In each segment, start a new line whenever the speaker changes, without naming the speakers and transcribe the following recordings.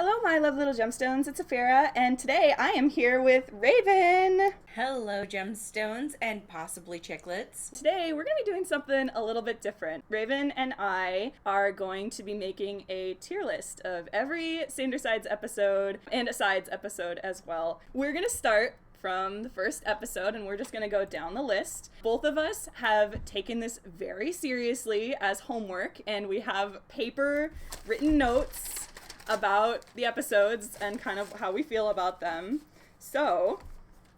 Hello, my love little gemstones. It's Afira, and today I am here with Raven.
Hello, gemstones and possibly chiclets.
Today we're going to be doing something a little bit different. Raven and I are going to be making a tier list of every Sandersides episode and a Sides episode as well. We're going to start from the first episode, and we're just going to go down the list. Both of us have taken this very seriously as homework, and we have paper written notes about the episodes and kind of how we feel about them. So,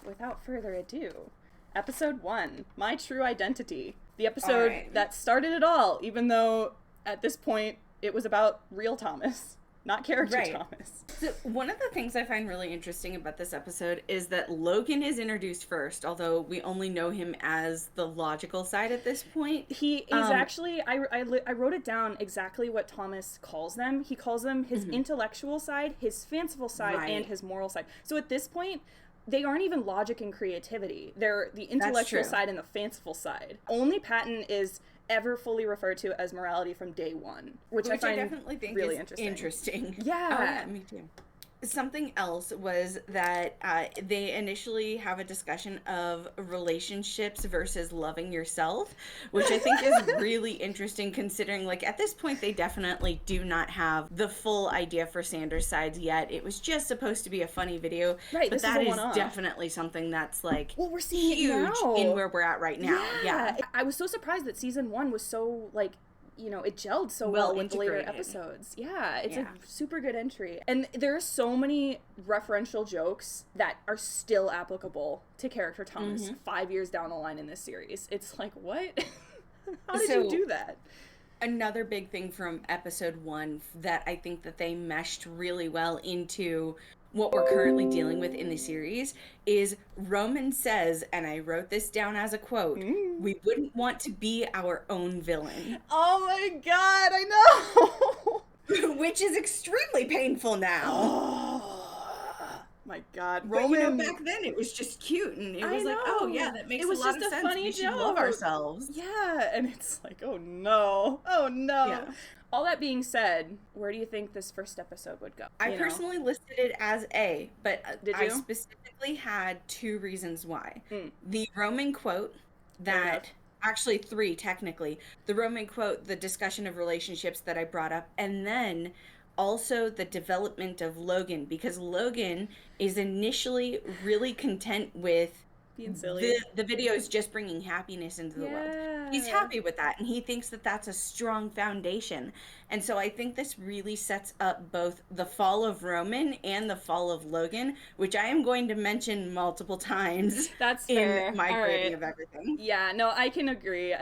without further ado, episode 1, My True Identity. The episode that started it all, even though at this point it was about real Thomas, not character Thomas.
So one of the things I find really interesting about this episode is that Logan is introduced first, although we only know him as the logical side at this point.
He is actually, I wrote it down exactly what Thomas calls them. He calls them his intellectual side, his fanciful side, and his moral side. So at this point, they aren't even logic and creativity. They're the intellectual side and the fanciful side. Only Patton is ever fully referred to as morality from day one, which I
definitely think
really
is interesting.
Yeah.
Oh, yeah, me too. Something else was that they initially have a discussion of relationships versus loving yourself, which I think is really interesting considering, like, at this point, they definitely do not have the full idea for Sanders Sides yet. It was just supposed to be a funny video,
right?
But that is definitely something that's, like,
well, we're seeing
huge
it now
in where we're at right now. Yeah.
I was so surprised that season 1 was so, like, you know, it gelled so well with the later episodes. Yeah, it's a super good entry. And there are so many referential jokes that are still applicable to character Thomas 5 years down the line in this series. It's like, what? How did you do that?
Another big thing from episode 1 that I think that they meshed really well into what we're currently dealing with in the series is Roman says, and I wrote this down as a quote, we wouldn't want to be our own villain.
Oh my god, I
know! Which is extremely painful now.
Oh my god.
Roman, but, you know, back then it was just cute, and it was like, oh yeah, that makes a lot of sense. We should love ourselves.
Yeah, and it's like, oh no. Yeah. All that being said, where do you think this first episode would go?
I personally listed it as A, but I specifically had 2 reasons why. The Roman quote that, actually 3 technically, the Roman quote, the discussion of relationships that I brought up, and then also the development of Logan, because Logan is initially really content with
being silly.
The video is just bringing happiness into the world. He's happy with that, and he thinks that that's a strong foundation. And so I think this really sets up both the fall of Roman and the fall of Logan, which I am going to mention multiple times.
That's fair.
In my grading of everything.
Yeah, no, I can agree.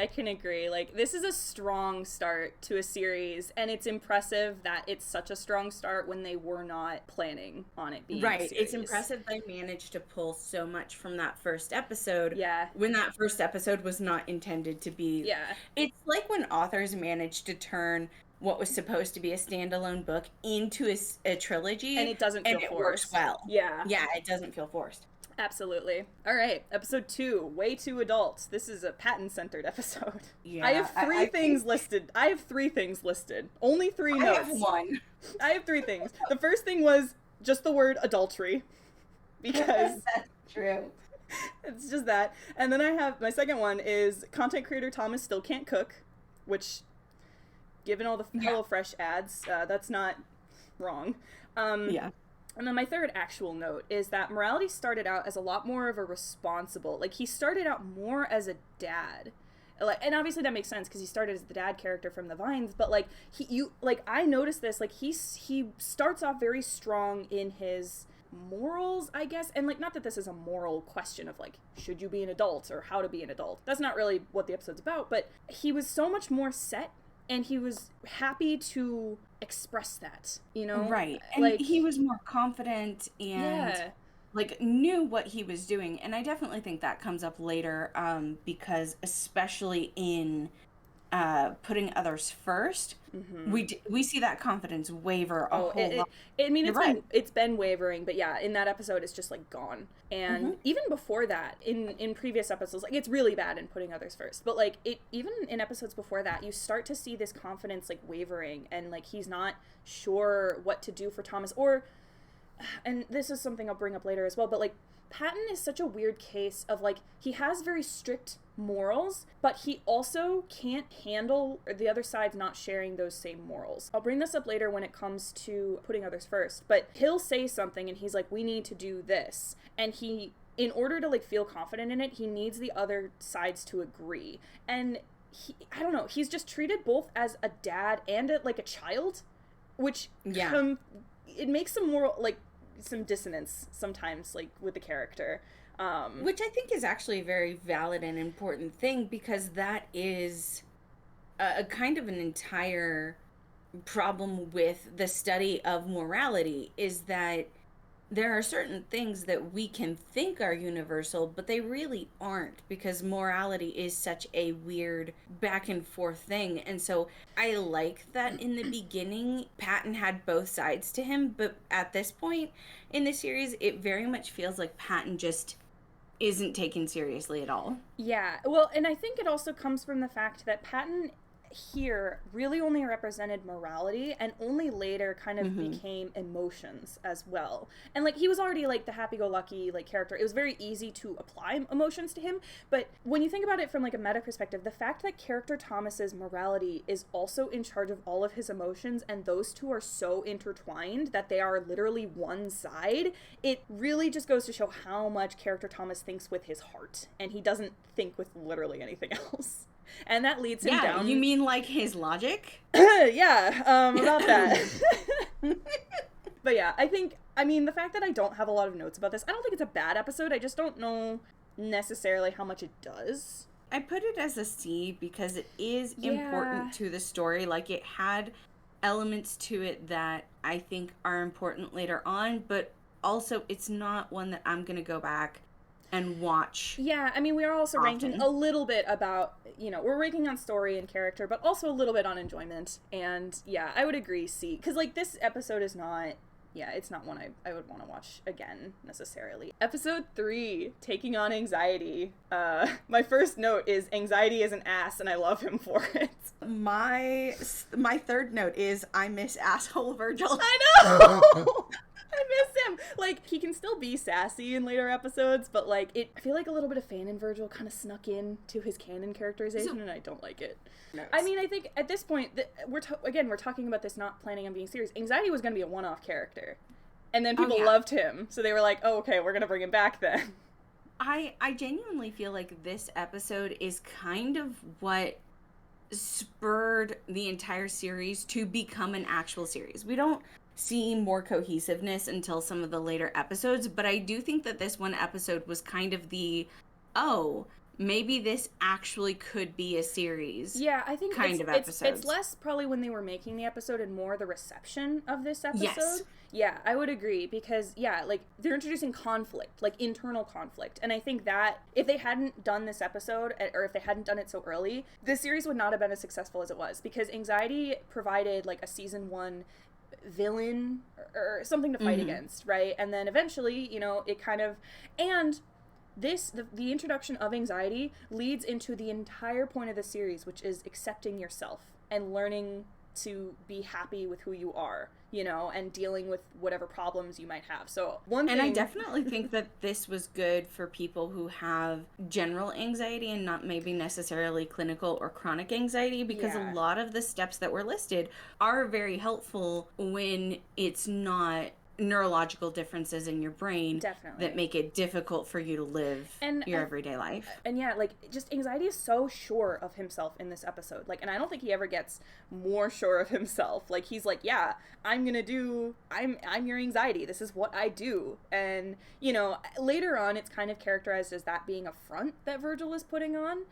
Like, this is a strong start to a series, and it's impressive that it's such a strong start when they were not planning on it being a series.
It's impressive they managed to pull so much from that first episode.
Yeah.
When that first episode was not intended to be.
Yeah.
It's like when authors manage to turn what was supposed to be a standalone book into a trilogy.
And it doesn't feel forced.
It works well.
Yeah.
Yeah, it doesn't feel forced.
Absolutely. All right, episode 2, Way Too Adult. This is a Patton-centered episode.
Yeah.
I have 3 things listed. I have 3 things listed. Only 3 notes.
I have 1.
I have 3 things. The first thing was just the word adultery. Because...
That's true.
It's just that. And then I have, my second one is content creator Thomas still can't cook, which, given all the HelloFresh ads, that's not wrong.
Yeah.
And then my third actual note is that Morality started out as a lot more of a responsible, like, he started out more as a dad. Like, and obviously that makes sense because he started as the dad character from the Vines, but like I noticed this, like he starts off very strong in his morals, I guess, and like, not that this is a moral question of like, should you be an adult or how to be an adult. That's not really what the episode's about, but he was so much more set, and he was happy to express that, you know?
Right. And like, he was more confident and like knew what he was doing. And I definitely think that comes up later, because especially in putting others first, we see that confidence waver a whole lot.
I mean, it's been wavering, but yeah, in that episode, it's just like gone. And even before that, in previous episodes, like it's really bad in putting others first. But like even in episodes before that, you start to see this confidence like wavering, and like he's not sure what to do for Thomas. And this is something I'll bring up later as well. But like Patton is such a weird case of like he has very strict morals, but he also can't handle the other side's not sharing those same morals. I'll bring this up later when it comes to putting others first, but he'll say something and he's like, we need to do this. And in order to like feel confident in it, he needs the other sides to agree. And I don't know, he's just treated both as a dad and like a child, which it makes some more like some dissonance sometimes like with the character.
Which I think is actually a very valid and important thing, because that is a kind of an entire problem with the study of morality, is that there are certain things that we can think are universal, but they really aren't, because morality is such a weird back and forth thing. And so I like that in the beginning, Patton had both sides to him, but at this point in the series, it very much feels like Patton just isn't taken seriously at all.
Yeah, well, and I think it also comes from the fact that Patton here really only represented morality, and only later kind of became emotions as well. And like he was already like the happy-go-lucky like character. It was very easy to apply emotions to him, but when you think about it from like a meta perspective, the fact that character Thomas's morality is also in charge of all of his emotions, and those two are so intertwined that they are literally one side, it really just goes to show how much character Thomas thinks with his heart, and he doesn't think with literally anything else. And that leads him down.
You mean like his logic?
Yeah, about that. But yeah, I mean, the fact that I don't have a lot of notes about this, I don't think it's a bad episode. I just don't know necessarily how much it does.
I put it as a C because it is important to the story. Like, it had elements to it that I think are important later on, but also it's not one that I'm going to go back and watch.
Yeah, I mean, we are also ranking a little bit about, we're ranking on story and character, but also a little bit on enjoyment. And yeah, I would agree, C. Because like this episode is not, it's not one I would want to watch again necessarily. Episode 3, Taking on Anxiety. My first note is anxiety is an ass, and I love him for it.
My third note is I miss asshole Virgil.
I know. I miss him. Like, he can still be sassy in later episodes, but like I feel like a little bit of Fanon Virgil kind of snuck in to his canon characterization, and I don't like it. No. I mean, I think at this point we're talking about this not planning on being serious. Anxiety was going to be a one-off character, and then people loved him, so they were like, "Oh, okay, we're going to bring him back then."
I genuinely feel like this episode is kind of what spurred the entire series to become an actual series. We don't see more cohesiveness until some of the later episodes, but I do think that this one episode was kind of maybe this actually could be a series.
Yeah, I think
kind of episodes.
It's less probably when they were making the episode and more the reception of this episode.
Yes.
Yeah, I would agree, because like they're introducing conflict, like internal conflict, and I think that if they hadn't done this episode, or if they hadn't done it so early, this series would not have been as successful as it was, because Anxiety provided like a season 1 villain or something to fight against, right? And then eventually, it kind of, and the introduction of Anxiety leads into the entire point of the series, which is accepting yourself and learning to be happy with who you are, and dealing with whatever problems you might have. So
and I definitely think that this was good for people who have general anxiety and not maybe necessarily clinical or chronic anxiety, because a lot of the steps that were listed are very helpful when it's not neurological differences in your brain that make it difficult for you to live your everyday life. And
yeah, like, just Anxiety is so sure of himself in this episode. Like, and I don't think he ever gets more sure of himself. Like, he's like, yeah, I'm your anxiety. This is what I do. And, later on, it's kind of characterized as that being a front that Virgil is putting on.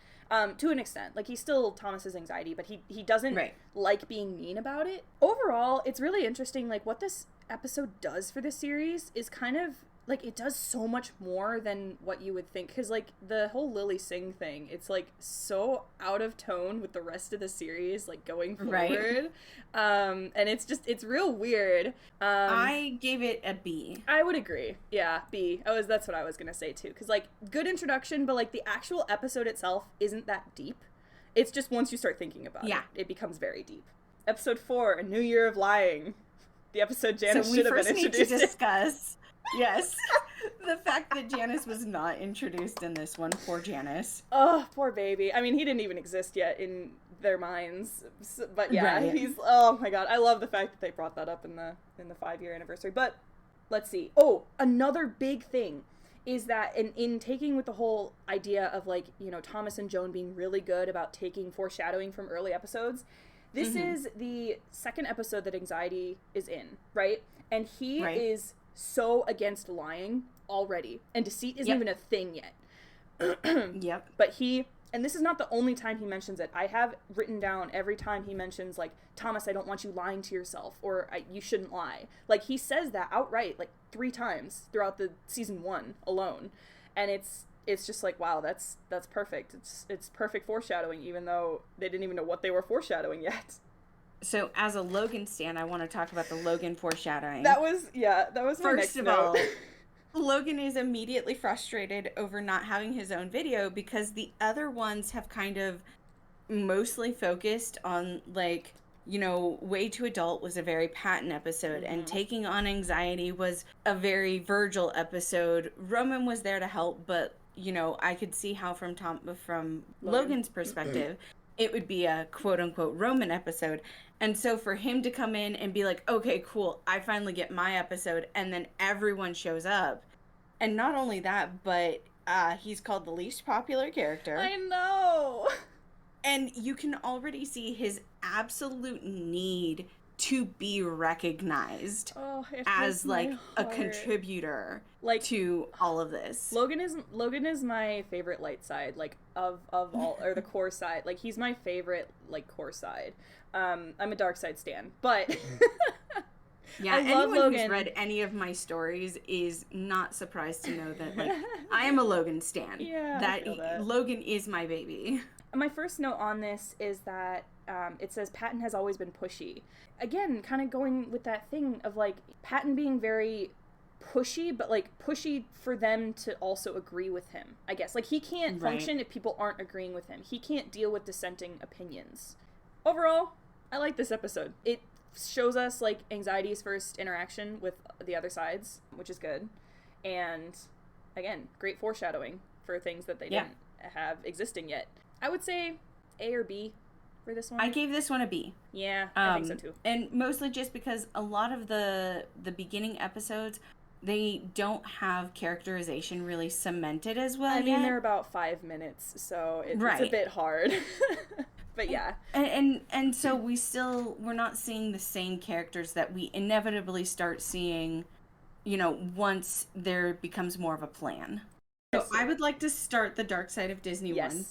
To an extent. Like, he's still Thomas's anxiety, but he doesn't like being mean about it. Overall, it's really interesting, like, what this episode does for this series is kind of like, it does so much more than what you would think. Because, like, the whole Lily Singh thing, it's, like, so out of tone with the rest of the series, like, going forward. Right. And it's real weird.
I gave it a B.
I would agree. Yeah, B. That's what I was going to say, too. Because, like, good introduction, but, like, the actual episode itself isn't that deep. It's just once you start thinking about it becomes very deep. Episode 4, A New Year of Lying. The episode Janice should have been introduced.
So we first need to discuss, yes, the fact that Janice was not introduced in this one. Poor Janice.
Oh, poor baby. I mean, he didn't even exist yet in their minds. But yeah,
right.
He's, oh my god. I love the fact that they brought that up in the 5-year anniversary. But let's see. Oh, another big thing is that in taking with the whole idea of, like, you know, Thomas and Joan being really good about taking foreshadowing from early episodes, this is the second episode that Anxiety is in, right? And he is so against lying already. And deceit isn't even a thing yet.
Yep.
But and this is not the only time he mentions it. I have written down every time he mentions, like, Thomas, I don't want you lying to yourself, or you shouldn't lie. Like, he says that outright, like, 3 times throughout the season 1 alone. And it's just like, wow, that's perfect. It's perfect foreshadowing, even though they didn't even know what they were foreshadowing yet.
So as a Logan stan, I want to talk about the Logan foreshadowing.
That was my next
note. First of all, Logan is immediately frustrated over not having his own video because the other ones have kind of mostly focused on, like, you know, Way Too Adult was a very Patton episode, and Taking on Anxiety was a very Virgil episode. Roman was there to help, but, you know, I could see how from Logan's perspective, it would be a quote-unquote Roman episode. And so for him to come in and be like, okay, cool, I finally get my episode, and then everyone shows up. And not only that, but he's called the least popular character.
I know!
And you can already see his absolute need to be recognized as, like, a contributor, like, to all of this.
Logan is my favorite light side, like, of all, or the core side. Like, he's my favorite, like, core side. I'm a dark side stan, but
yeah, anyone who's read any of my stories is not surprised to know that, like, I am a Logan stan.
Yeah,
that Logan is my baby.
My first note on this is that it says Patton has always been pushy. Again, kind of going with that thing of, like, Patton being very pushy, but, like, pushy for them to also agree with him, I guess. Like, he can't function if people aren't agreeing with him. He can't deal with dissenting opinions. Overall, I like this episode. It shows us, like, Anxiety's first interaction with the other sides, which is good. And, again, great foreshadowing for things that they didn't have existing yet. I would say A or B for this one.
I gave this one a B.
Yeah, I think so too.
And mostly just because a lot of the beginning episodes, they don't have characterization really cemented as well.
I mean, they're about 5 minutes, so it's a bit hard. But yeah.
And so we're not seeing the same characters that we inevitably start seeing, you know, once there becomes more of a plan. So I would like to start the Dark Side of Disney one.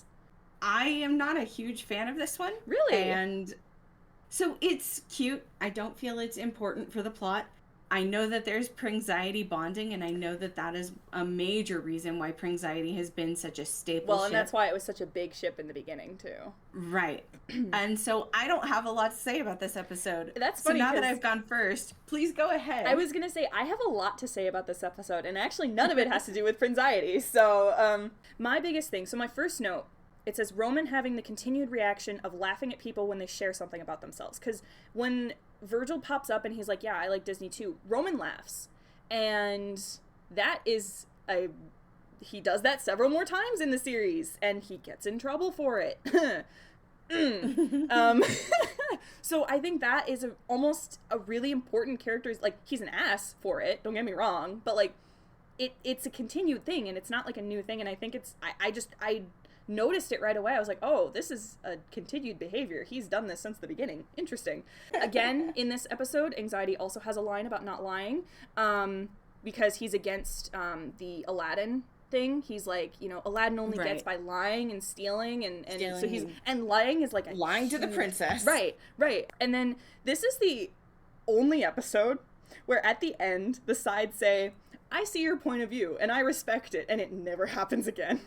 I am not a huge fan of this one.
Really?
And so it's cute. I don't feel it's important for the plot. I know that there's Pringxiety bonding, and I know that that is a major reason why Pringxiety has been such a staple ship.
Well, and that's why it was such a big ship in the beginning, too.
Right. And so I don't have a lot to say about this episode.
That's funny.
So now that I've gone first, please go ahead.
I was going to say, I have a lot to say about this episode, and actually none of it has to do with Pringxiety. So, my biggest thing, so my first note, it says Roman having the continued reaction of laughing at people when they share something about themselves. Because when Virgil pops up and he's like, yeah, I like Disney too, Roman laughs. And that is he does that several more times in the series, and he gets in trouble for it. So I think that is almost a really important character. Like, he's an ass for it, don't get me wrong, but, like, it's a continued thing, and it's not like a new thing, and I think I noticed it right away. I was like, oh, this is a continued behavior. He's done this since the beginning. Interesting. Again, in this episode, Anxiety also has a line about not lying, because he's against the Aladdin thing. He's like, you know, Aladdin only gets by lying and stealing, and so he's, and lying is like
lying to the princess.
Right. And then this is the only episode where at the end the sides say, I see your point of view, and I respect it, and it never happens again.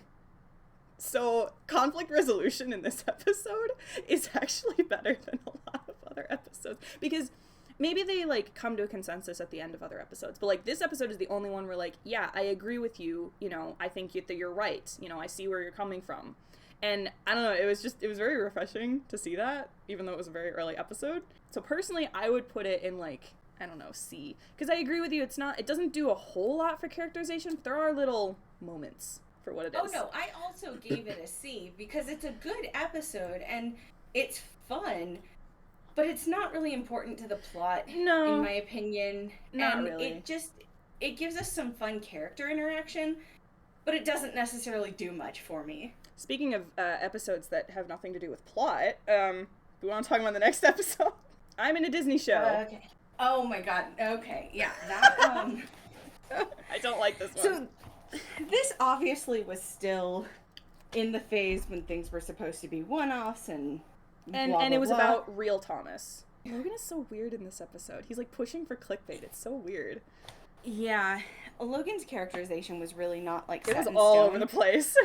So, conflict resolution in this episode is actually better than a lot of other episodes. Because maybe they, like, come to a consensus at the end of other episodes. But, like, this episode is the only one where, like, yeah, I agree with you. You know, I think that you're right. You know, I see where you're coming from. And, I don't know, it was very refreshing to see that, even though it was a very early episode. So, personally, I would put it in, like, I don't know, C. Because I agree with you, it doesn't do a whole lot for characterization, but there are little moments for what it is.
Oh, no, I also gave it a C, because it's a good episode, and it's fun, but it's not really important to the plot,
no,
in my opinion.
Not
and
really.
It gives us some fun character interaction, but it doesn't necessarily do much for me.
Speaking of episodes that have nothing to do with plot, we want to talk about the next episode? I'm in a Disney show.
Okay. Oh my god, okay, yeah, that,
I don't like this one.
So, this obviously was still in the phase when things were supposed to be one-offs and blah, blah,
and it was
blah.
about real Thomas. Logan is so weird in this episode. He's like pushing for clickbait. It's so weird.
Yeah, Logan's characterization was really not like set
It was
in
all
stone.
over the place.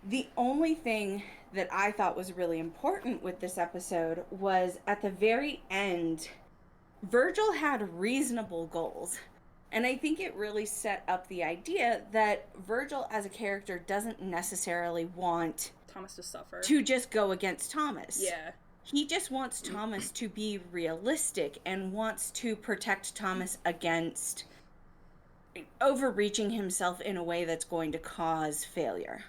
The only thing that I thought was really important with this episode was at the very end, Virgil had reasonable goals. And I think it really set up the idea that Virgil as a character doesn't necessarily want
Thomas to suffer.
To just go against Thomas.
Yeah.
He just wants Thomas to be realistic and wants to protect Thomas against overreaching himself in a way that's going to cause failure.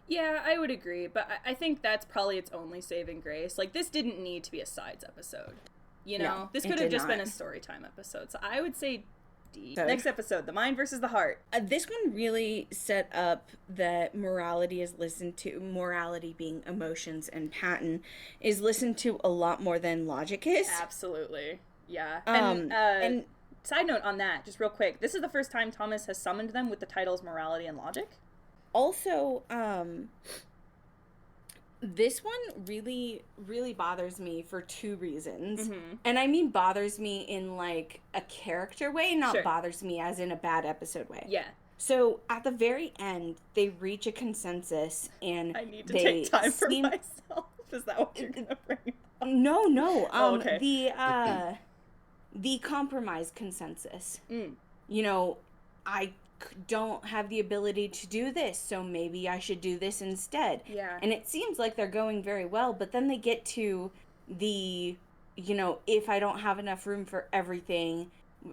Yeah, I would agree, but I think that's probably its only saving grace. Like, this didn't need to be a sides episode. You know?
No,
this could have just been a story time episode. So I would say D.
So,
next episode, The Mind versus the Heart.
This one really set up that morality is listened to, morality being emotions and Patton, is listened to a lot more than logic is.
Absolutely. Yeah.
And
side note on that, just real quick, this is the first time Thomas has summoned them with the titles Morality and Logic.
Also, this one really, really bothers me for two reasons.
Mm-hmm.
And I mean bothers me in, like, a character way, not
Sure.
bothers me as in a bad episode way.
Yeah.
So, at the very end, they reach a consensus, and
I need to take time for myself. Is that what you're going to bring up?
No.
Okay.
The compromise consensus.
Mm.
You know, I don't have the ability to do this, so maybe I should do this instead.
Yeah.
And it seems like they're going very well, but then they get to the, you know, if I don't have enough room for everything,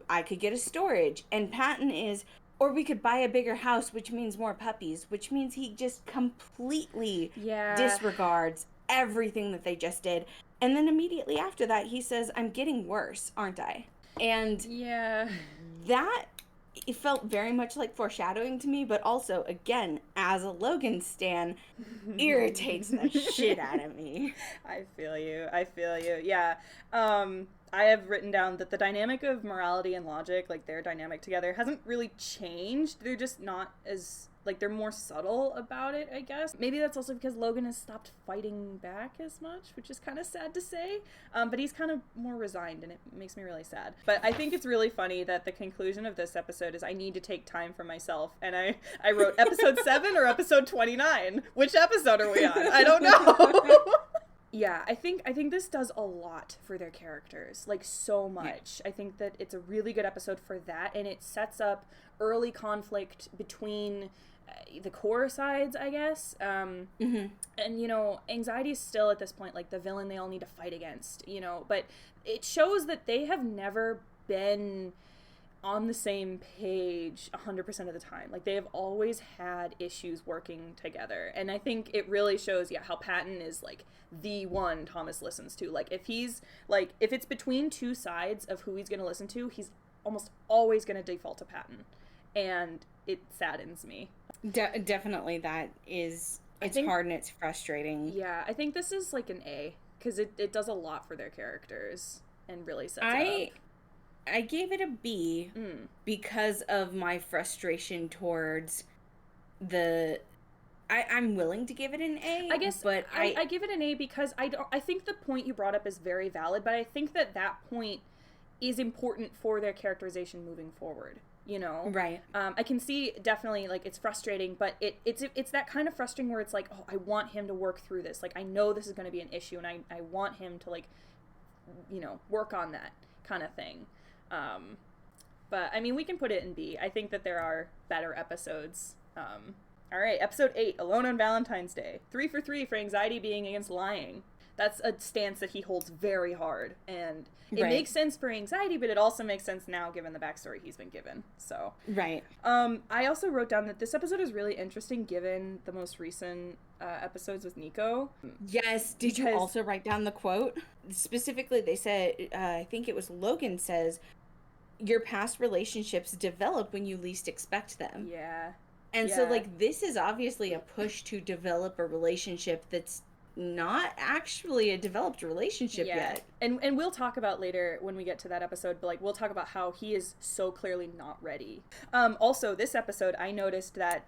I could get a storage. And Patton is, or we could buy a bigger house, which means more puppies, which means he just completely disregards everything that they just did. And then immediately after that, he says, I'm getting worse, aren't I? And that, it felt very much like foreshadowing to me, but also, again, as a Logan stan, irritates the shit out of me.
I feel you. Yeah. I have written down that the dynamic of morality and logic, like their dynamic together, hasn't really changed. They're just not as, like, they're more subtle about it, I guess. Maybe that's also because Logan has stopped fighting back as much, which is kind of sad to say. But he's kind of more resigned, and it makes me really sad. But I think it's really funny that the conclusion of this episode is I need to take time for myself. And I wrote episode 7 or episode 29. Which episode are we on? I don't know. Yeah, I think this does a lot for their characters, like, so much. Yeah. I think that it's a really good episode for that, and it sets up early conflict between the core sides, I guess. And, you know, Anxiety is still, at this point, like, the villain they all need to fight against, you know, but it shows that they have never been on the same page 100% of the time. Like, they have always had issues working together, and I think it really shows, how Patton is, like, the one Thomas listens to. Like, if he's, like, if it's between two sides of who he's gonna listen to, he's almost always gonna default to Patton, and it saddens me.
Definitely that is, it's hard and it's frustrating. Yeah,
I think this is, like, an A, because it does a lot for their characters, and really sets it up.
I gave it a B because of my frustration towards I'm willing to give it an A.
I guess, but I give it an A because I think the point you brought up is very valid, but I think that point is important for their characterization moving forward, you know?
Right.
I can see definitely, like, it's frustrating, but it's that kind of frustrating where it's like, oh, I want him to work through this. Like, I know this is going to be an issue, and I want him to, like, you know, work on that kind of thing. But, I mean, we can put it in B. I think that there are better episodes. All right, episode 8, Alone on Valentine's Day. 3 for 3 for anxiety being against lying. That's a stance that he holds very hard, and it makes sense for anxiety, but it also makes sense now given the backstory he's been given. So
right.
I also wrote down that this episode is really interesting given the most recent episodes with Nico.
Yes. Did you also write down the quote? Specifically, they said, I think it was Logan says, your past relationships develop when you least expect them.
Yeah.
And so, like, this is obviously a push to develop a relationship that's not actually a developed relationship yet.
And we'll talk about later when we get to that episode, but, like, we'll talk about how he is so clearly not ready. Also, this episode, I noticed that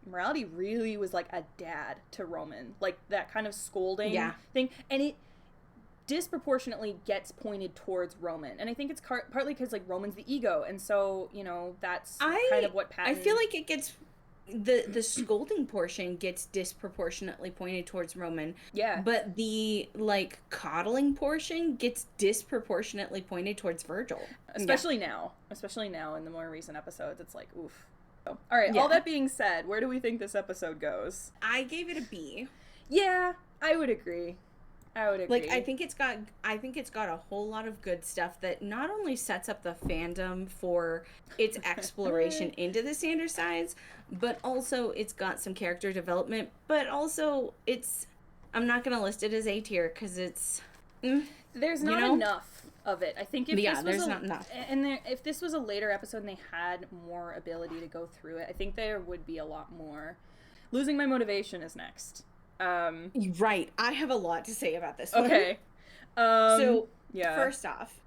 Morality really was, like, a dad to Roman. Like, that kind of scolding thing. And it disproportionately gets pointed towards Roman. And I think it's partly because, like, Roman's the ego. And so, you know, that's kind of what Patton...
I feel like it gets... The scolding portion gets disproportionately pointed towards Roman.
Yeah.
But the, like, coddling portion gets disproportionately pointed towards Virgil.
Especially now. Especially now in the more recent episodes. It's like, oof. All right, all that being said, where do we think this episode goes?
I gave it a B.
Yeah, I would agree.
Like, I think it's got a whole lot of good stuff that not only sets up the fandom for its exploration into the Sandersides, but also it's got some character development, but also I'm not going to list it as A tier because it's...
there's not enough of it. I think if
there's not enough.
And if this was a later episode and they had more ability to go through it, I think there would be a lot more. Losing My Motivation is next.
Right. I have a lot to say about this one.
Okay.
First off,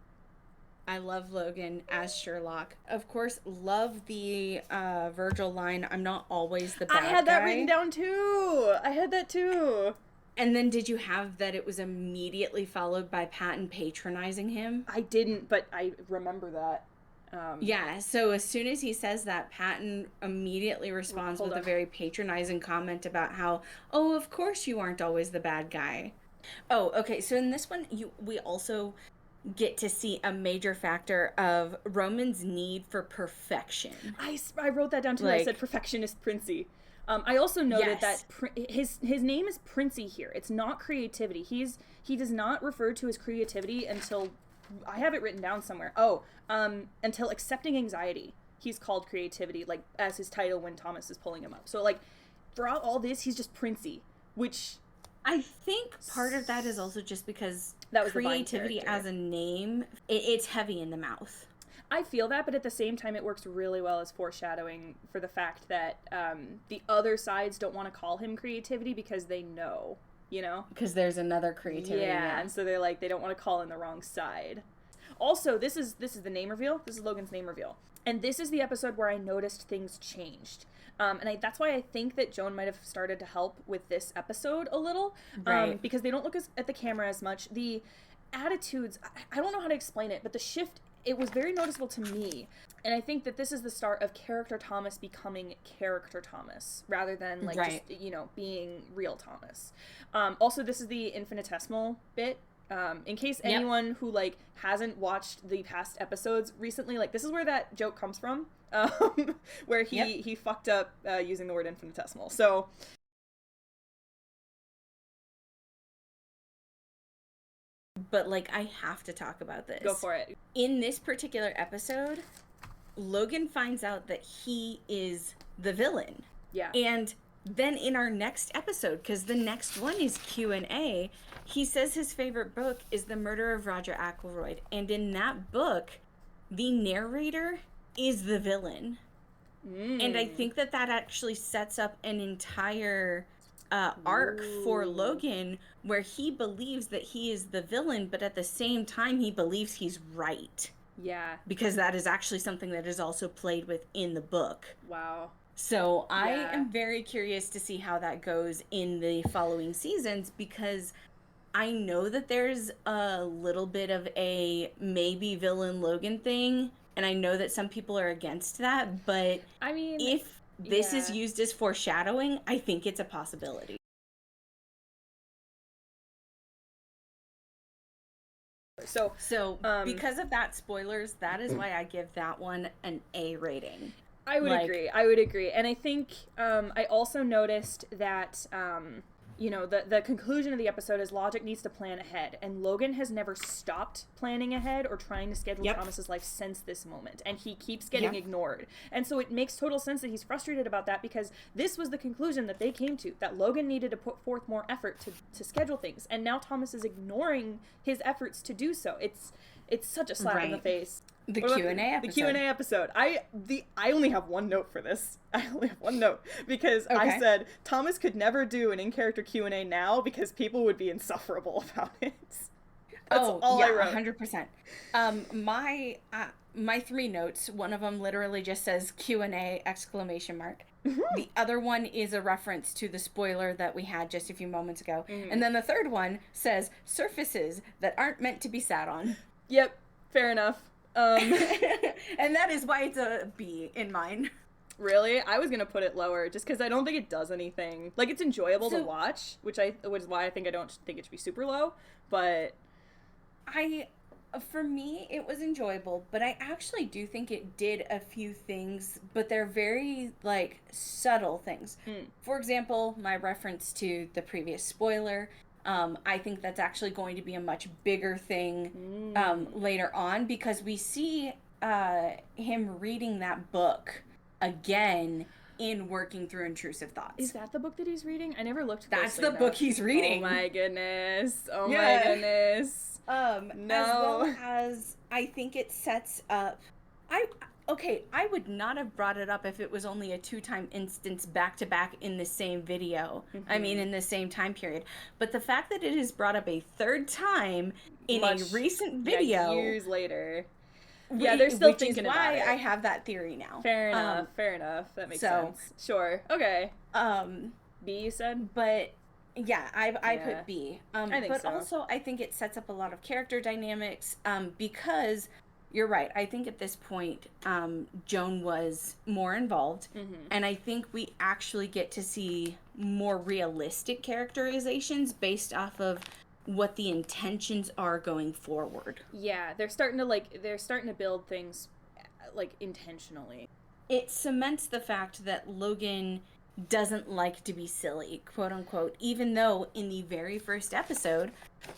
I love Logan as Sherlock. Of course, love the Virgil line, I'm not always the bad guy.
I had that written down too. I had that too.
And then did you have that it was immediately followed by Patton patronizing him?
I didn't, but I remember that.
So as soon as he says that, Patton immediately responds with a very patronizing comment about how, oh, of course you aren't always the bad guy. Oh, okay, so in this one, we also get to see a major factor of Roman's need for perfection.
I wrote that down too. Like, I said perfectionist Princey. I also noted that his name is Princey here. It's not creativity. He does not refer to his creativity until... I have it written down somewhere. Until accepting anxiety, he's called creativity, like, as his title when Thomas is pulling him up. So, like, throughout all this, he's just Princey, which...
I think part of that is also just because
that was
creativity as a name, it's heavy in the mouth.
I feel that, but at the same time, it works really well as foreshadowing for the fact that the other sides don't want to call him creativity because they know... You know?
Because there's another creativity.
Yeah, and so they're like, they don't want to call in the wrong side. Also, this is the name reveal. This is Logan's name reveal. And this is the episode where I noticed things changed. That's why I think that Joan might have started to help with this episode a little.
Right.
Because they don't look at the camera as much. The attitudes, I don't know how to explain it, but the shift, it was very noticeable to me. And I think that this is the start of character Thomas becoming character Thomas rather than like just, you know, being real Thomas. Also, this is the infinitesimal bit. In case anyone who like hasn't watched the past episodes recently, like this is where that joke comes from, where he fucked up using the word infinitesimal. So.
But like, I have to talk about this.
Go for it.
In this particular episode, Logan finds out that he is the villain.
Yeah.
And then in our next episode, because the next one is Q&A, he says his favorite book is The Murder of Roger Ackroyd. And in that book, the narrator is the villain. And I think that actually sets up an entire arc for Logan where he believes that he is the villain, but at the same time, he believes he's right.
Yeah.
Because that is actually something that is also played with in the book.
Wow.
So I am very curious to see how that goes in the following seasons, because I know that there's a little bit of a maybe villain Logan thing, and I know that some people are against that, but
I mean,
if this is used as foreshadowing, I think it's a possibility. So because of that, spoilers, that is why I give that one an A rating.
I would agree. And I think I also noticed that the conclusion of the episode is logic needs to plan ahead, and Logan has never stopped planning ahead or trying to schedule Thomas's life since this moment, and he keeps getting ignored. And so it makes total sense that he's frustrated about that, because this was the conclusion that they came to, that Logan needed to put forth more effort to schedule things, and now Thomas is ignoring his efforts to do so. It's such a slap in the face.
The Q&A episode.
The Q&A episode. I only have one note for this. I only have one note because I said Thomas could never do an in-character Q&A now because people would be insufferable about it. That's all I wrote.
100%. My 3 notes, one of them literally just says Q&A ! The other one is a reference to the spoiler that we had just a few moments ago. And then the third one says surfaces that aren't meant to be sat on.
Yep, fair enough.
And that is why it's a B in mine.
Really? I was gonna put it lower just because I don't think it does anything. Like, it's enjoyable to watch, which is why I don't think it should be super low. But
for me, it was enjoyable, but I actually do think it did a few things, but they're very, like, subtle things. For example, my reference to the previous spoiler. I think that's actually going to be a much bigger thing later on, because we see him reading that book again in Working Through Intrusive Thoughts.
Is that the book that he's reading? I never looked
closely. That's the book he's reading.
Oh my goodness. Oh my goodness.
No. As well as I think it sets up... I would not have brought it up if it was only a 2-time instance back-to-back in the same video. I mean, in the same time period. But the fact that it is brought up a 3rd time in a recent video...
years later. They're still thinking about it.
Which is why I have that theory now.
Fair enough. That makes sense. Sure. Okay. B, you said?
But... Yeah, I put B.
I think so.
Also, I think it sets up a lot of character dynamics, because... You're right. I think at this point, Joan was more involved, and I think we actually get to see more realistic characterizations based off of what the intentions are going forward.
Yeah, they're starting to build things like intentionally.
It cements the fact that Logan doesn't like to be silly, quote unquote, even though in the very first episode,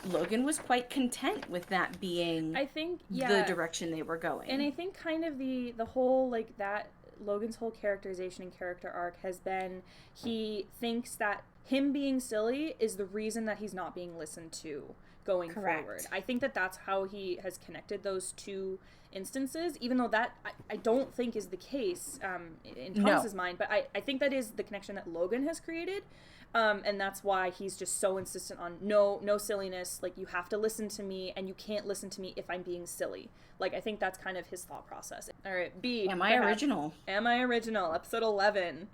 Logan was quite content with that being the direction they were going.
And I think kind of the whole, like, that Logan's whole characterization and character arc has been, he thinks that him being silly is the reason that he's not being listened to going forward. I think that's how he has connected those two instances, even though that I don't think is the case in Thomas's mind, but I think that is the connection that Logan has created, and that's why he's just so insistent on no silliness, like, you have to listen to me, and you can't listen to me if I'm being silly. Like, I think that's kind of his thought process. All right, B.
Am I original?
Episode 11.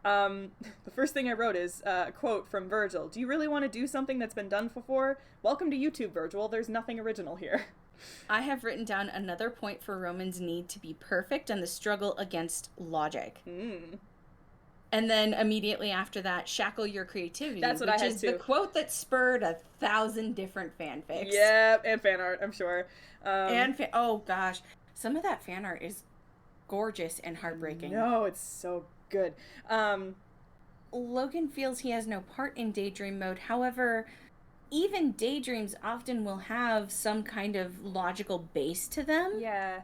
The first thing I wrote is a quote from Virgil. Do you really want to do something that's been done before? Welcome to YouTube, Virgil. There's nothing original here.
I have written down another point for Roman's need to be perfect and the struggle against logic. And then immediately after that, shackle your creativity.
That's what I had too.
Which is the quote that spurred 1,000 different fanfics.
Yep, and fan art, I'm sure.
Oh gosh, some of that fan art is gorgeous and heartbreaking.
No, it's so good.
Logan feels he has no part in daydream mode. However, even daydreams often will have some kind of logical base to them.
Yeah.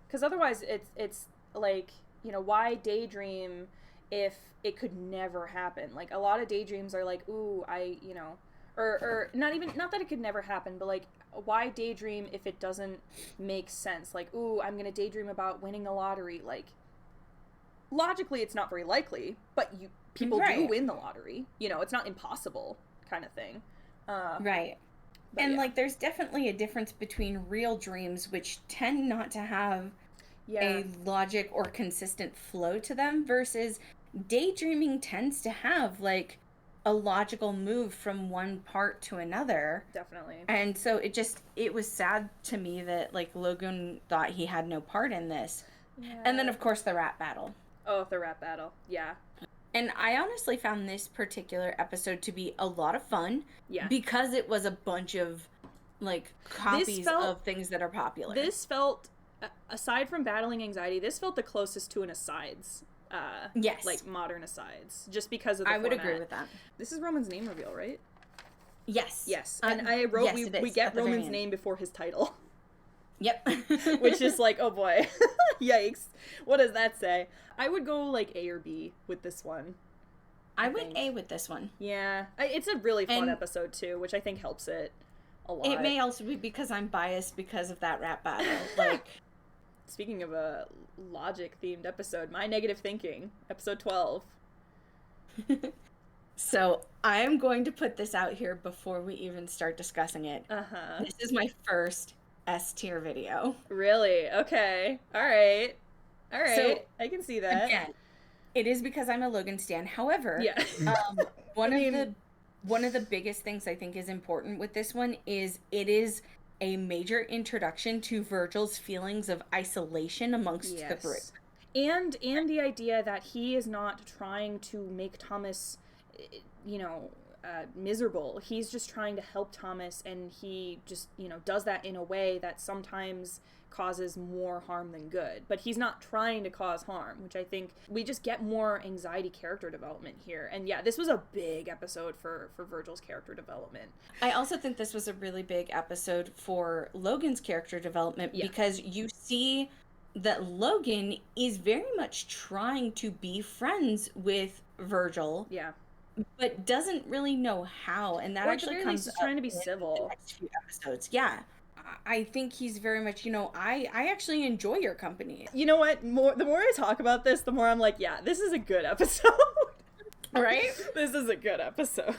Because otherwise it's like, why daydream if it could never happen? Like, a lot of daydreams are like, ooh, or not that it could never happen, but like, why daydream if it doesn't make sense? Like, ooh, I'm going to daydream about winning the lottery. Like, logically it's not very likely, but people do win the lottery. It's not impossible kind of thing.
Right. And like, there's definitely a difference between real dreams, which tend not to have a logic or consistent flow to them, versus daydreaming tends to have like a logical move from one part to another.
Definitely.
And so it was sad to me that, like, Logan thought he had no part in this. Yeah. And then, of course, the rap battle.
Oh, the rap battle. Yeah.
And I honestly found this particular episode to be a lot of fun.
Yeah.
Because it was a bunch of, like, copies of things that are popular.
This felt, aside from battling anxiety, this felt the closest to an asides.
Yes.
Like, modern asides. Just because of the
format. Would agree with that.
This is Roman's name reveal, right?
Yes.
Yes. And I wrote, we get Roman's name before his title.
Yep.
Which is like, oh boy. Yikes. What does that say? I would go, like, A or B with this one.
I went A with this one.
Yeah. It's a really fun episode, too, which I think helps it a lot.
It may also be because I'm biased because of that rap battle. Like,
speaking of a logic-themed episode, My Negative Thinking, episode 12.
So, I am going to put this out here before we even start discussing it.
Uh-huh.
This is my first S-tier video.
Really? Okay. All right. So, I can see that.
Again, it is because I'm a Logan stan. However,
yeah.
one of the biggest things I think is important with this one is it is a major introduction to Virgil's feelings of isolation amongst the group.
And the idea that he is not trying to make Thomas, miserable. He's just trying to help Thomas, and he just, does that in a way that sometimes causes more harm than good. But he's not trying to cause harm, which I think we just get more anxiety character development here. And yeah, this was a big episode for Virgil's character development.
I also think this was a really big episode for Logan's character development because you see that Logan is very much trying to be friends with Virgil.
Yeah.
But doesn't really know how, and that actually comes up
trying to be civil.
In the next few episodes. Yeah. I think he's very much, I actually enjoy your company.
You know what? The more I talk about this, the more I'm like, yeah, this is a good episode.
Right?
This is a good episode.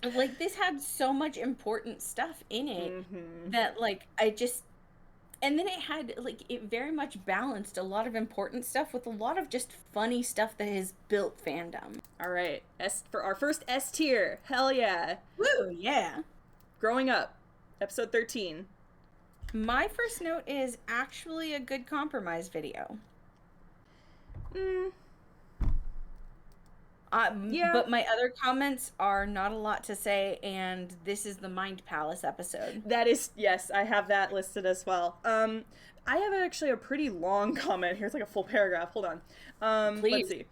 Like, this had so much important stuff in it that, like, and then it had, like, it very much balanced a lot of important stuff with a lot of just funny stuff that has built fandom.
All right. For our first S tier. Hell yeah.
Woo, yeah.
Growing Up. Episode 13.
My first note is actually a good compromise video. Yeah. But my other comments are not a lot to say, and this is the Mind Palace episode.
That is, yes, I have that listed as well. I have actually a pretty long comment here. It's like a full paragraph. Hold on.
Please.
Let's see.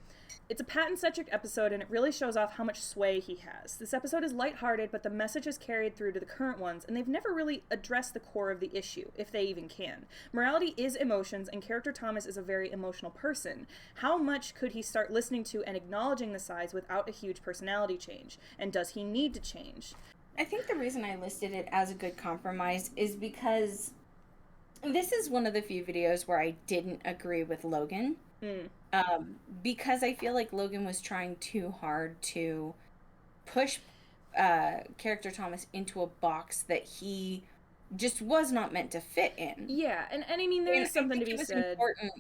It's a Patton-centric episode, and it really shows off how much sway he has. This episode is lighthearted, but the message is carried through to the current ones, and they've never really addressed the core of the issue, if they even can. Morality is emotions, and character Thomas is a very emotional person. How much could he start listening to and acknowledging the sides without a huge personality change? And does he need to change?
I think the reason I listed it as a good compromise is because this is one of the few videos where I didn't agree with Logan. Because I feel like Logan was trying too hard to push character Thomas into a box that he just was not meant to fit in.
Yeah, and I mean, there is something to be said.
Important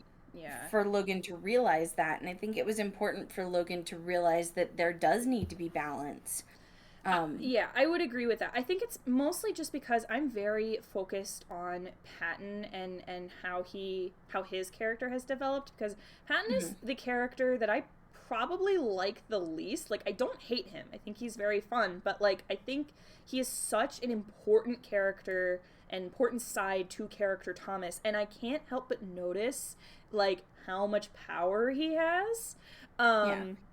for Logan to realize that, and I think it was important for Logan to realize that there does need to be balance.
Yeah, I would agree with that. I think it's mostly just because I'm very focused on Patton and how his character has developed, because Patton is the character that I probably like the least. Like, I don't hate him. I think he's very fun, but like, I think he is such an important character, an important side to character Thomas, and I can't help but notice like how much power he has.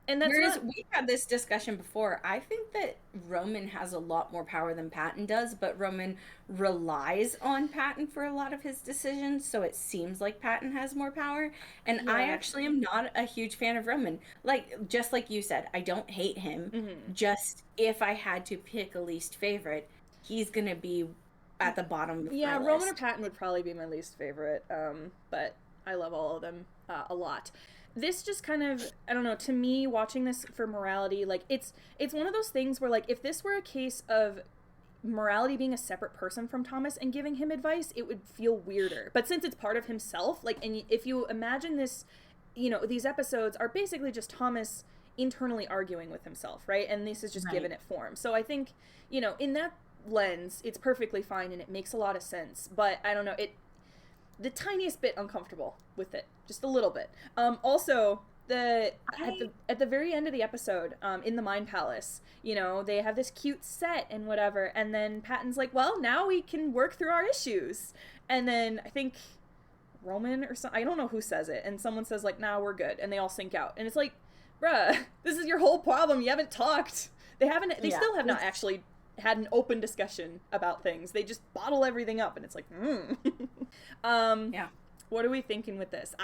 And that's
we've had this discussion before. I think that Roman has a lot more power than Patton does, but Roman relies on Patton for a lot of his decisions, so it seems like Patton has more power. And I actually am not a huge fan of Roman. Like, just like you said, I don't hate him. Just if I had to pick a least favorite, he's gonna be at the bottom of my list.
Roman or Patton would probably be my least favorite, but I love all of them a lot. This just kind of, I don't know, to me, watching this for morality, like, it's one of those things where, like, if this were a case of morality being a separate person from Thomas and giving him advice, it would feel weirder. But since it's part of himself, like, and if you imagine this, these episodes are basically just Thomas internally arguing with himself, right? And this is just giving it form. So I think, you know, in that lens, it's perfectly fine and it makes a lot of sense. But I don't know, the tiniest bit uncomfortable with it, just a little bit. Also, at the very end of the episode, in the Mind Palace, you know, they have this cute set and whatever, and then Patton's like, well, now we can work through our issues. And then I think Roman or something, I don't know who says it, and someone says like, nah, we're good, and they all sink out. And it's like, bruh, this is your whole problem. You haven't talked. They still have not actually had an open discussion about things. They just bottle everything up, and it's like, what are we thinking with this?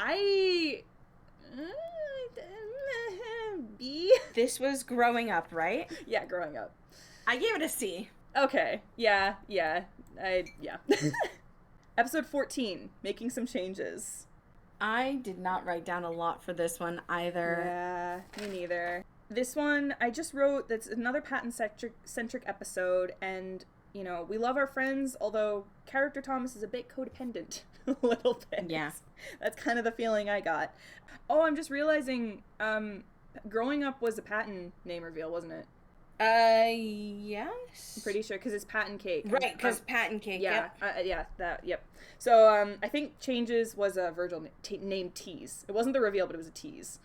B.
This was growing up, right?
Yeah, growing up.
I gave it a C.
Okay. Yeah. Episode 14, making some changes.
I did not write down a lot for this one either.
Yeah, me neither. This one, I just wrote, that's another Patton-centric episode, and, you know, we love our friends, although character Thomas is a bit codependent. A little bit.
Yeah.
That's kind of the feeling I got. Oh, I'm just realizing, growing up was a Patton name reveal, wasn't it?
Yes.
I'm pretty sure, because it's Patton Cake.
Right, because Patton Cake,
yep. Yep. So, I think Changes was a Virgil named Tease. It wasn't the reveal, but it was a tease.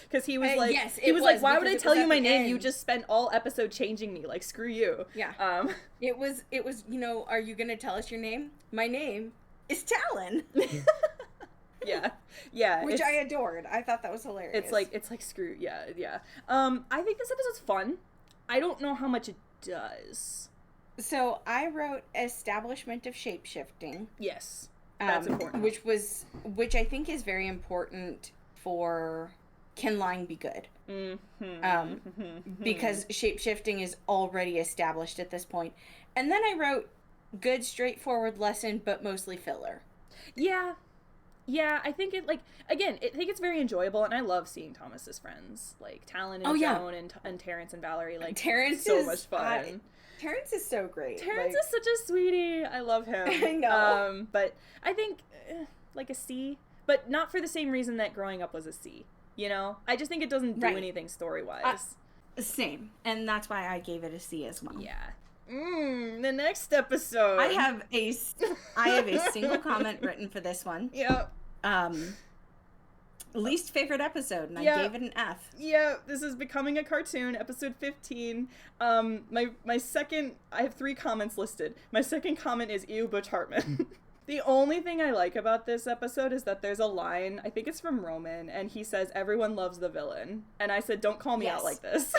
Because he was like,
yes,
he was like, why would I tell you my name? You just spent all episode changing me. Like, screw you.
Yeah. It was, you know, are you going to tell us your name? My name is Talon. Yeah. Which I adored. I thought that was hilarious.
It's like screw, yeah. I think this episode's fun. I don't know how much it does.
So I wrote establishment of shapeshifting.
Yes. That's important.
Which I think is very important for can lying be good? Because shapeshifting is already established at this point. And then I wrote good straightforward lesson, but mostly filler.
Yeah, I think I think it's very enjoyable, and I love seeing Thomas's friends, like Talon and Joan and Terrence and Valerie. Like, Terrence so much fun.
Terrence is so great.
Terrence is such a sweetie. I love him.
I know.
But I think like a C, but not for the same reason that Growing Up was a C. You know, I just think it doesn't do anything story-wise.
Same, and that's why I gave it a C as well.
Yeah. The next episode.
I have a single comment written for this one.
Yep.
Least favorite episode, and I gave it an F.
Yeah, this is becoming a cartoon, episode 15. My second, I have 3 comments listed. My second comment is ew, Butch Hartman. The only thing I like about this episode is that there's a line, I think it's from Roman, and he says, everyone loves the villain. And I said, don't call me out like this.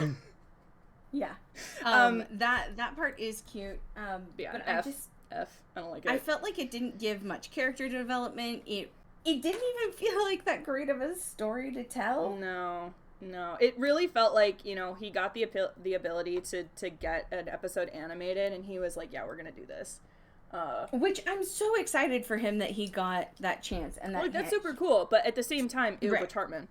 Yeah. That part is cute. But
F. I don't like it.
I felt like it didn't give much character development. It didn't even feel like that great of a story to tell.
No. It really felt like, you know, he got the ability to get an episode animated, and he was like, yeah, we're gonna do this.
Which I'm so excited for him that he got that chance. And
that's super cool, but at the same time, ew, Butch Hartman.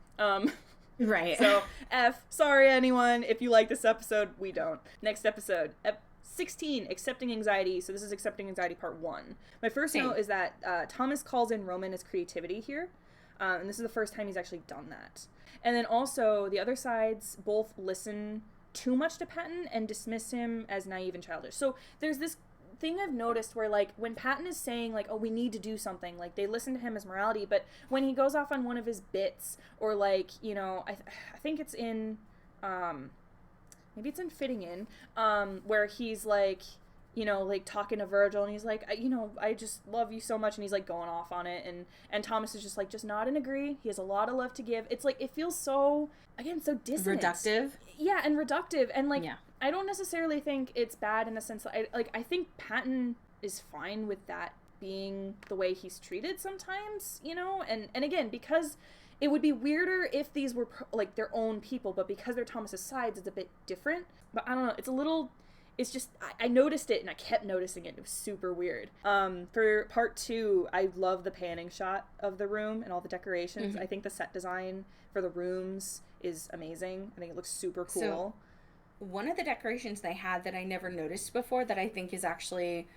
Right.
So, F. Sorry, anyone. If you like this episode, we don't. Next episode. 16, Accepting Anxiety. So this is Accepting Anxiety Part 1. My first note is that Thomas calls in Roman as creativity here. And this is the first time he's actually done that. And then also, the other sides both listen too much to Patton and dismiss him as naive and childish. So there's this thing I've noticed where, like, when Patton is saying, like, oh, we need to do something, like, they listen to him as morality, but when he goes off on one of his bits, or, like, you know, I think it's in, maybe it's in Fitting In, where he's, like, you know, like, talking to Virgil, and he's like, you know, I just love you so much, and he's, like, going off on it, and Thomas is just, like, just nod and agree. He has a lot of love to give. It's, like, it feels so, again, so dissonant.
Reductive?
Yeah, and reductive, and, like, I don't necessarily think it's bad in the sense that, I think Patton is fine with that being the way he's treated sometimes, you know, and again, because it would be weirder if these were, like, their own people, but because they're Thomas's sides, it's a bit different. But I don't know, it's just, I noticed it, and I kept noticing it. It was super weird. For Part 2, I love the panning shot of the room and all the decorations. I think the set design for the rooms is amazing. I think it looks super cool.
So, one of the decorations they had that I never noticed before that I think is actually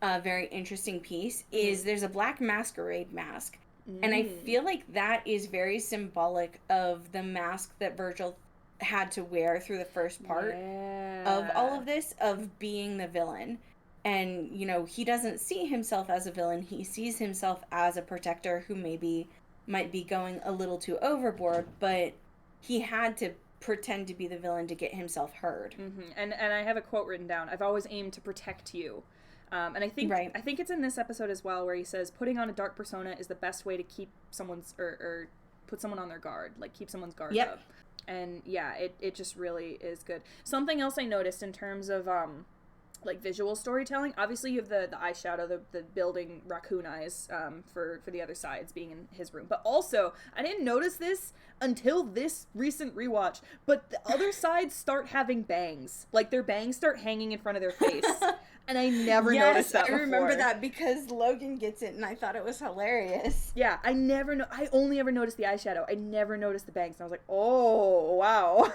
a very interesting piece is there's a black masquerade mask. And I feel like that is very symbolic of the mask that Virgil had to wear through the first part of all of this, of being the villain. And, you know, he doesn't see himself as a villain. He sees himself as a protector who might be going a little too overboard, but he had to pretend to be the villain to get himself heard.
Mm-hmm. And I have a quote written down. I've always aimed to protect you. And I think it's in this episode as well, where he says, putting on a dark persona is the best way to keep someone's, or put someone on their guard, like keep someone's guard up. And yeah, it just really is good. Something else I noticed in terms of, like visual storytelling, obviously you have the eyeshadow, the building raccoon eyes, for the other sides being in his room. But also, I didn't notice this until this recent rewatch, but the other sides start having bangs. Like their bangs start hanging in front of their face. And I never noticed that before.
I remember that because Logan gets it and I thought it was hilarious.
Yeah, I only ever noticed the eyeshadow. I never noticed the bangs. And I was like, oh, wow.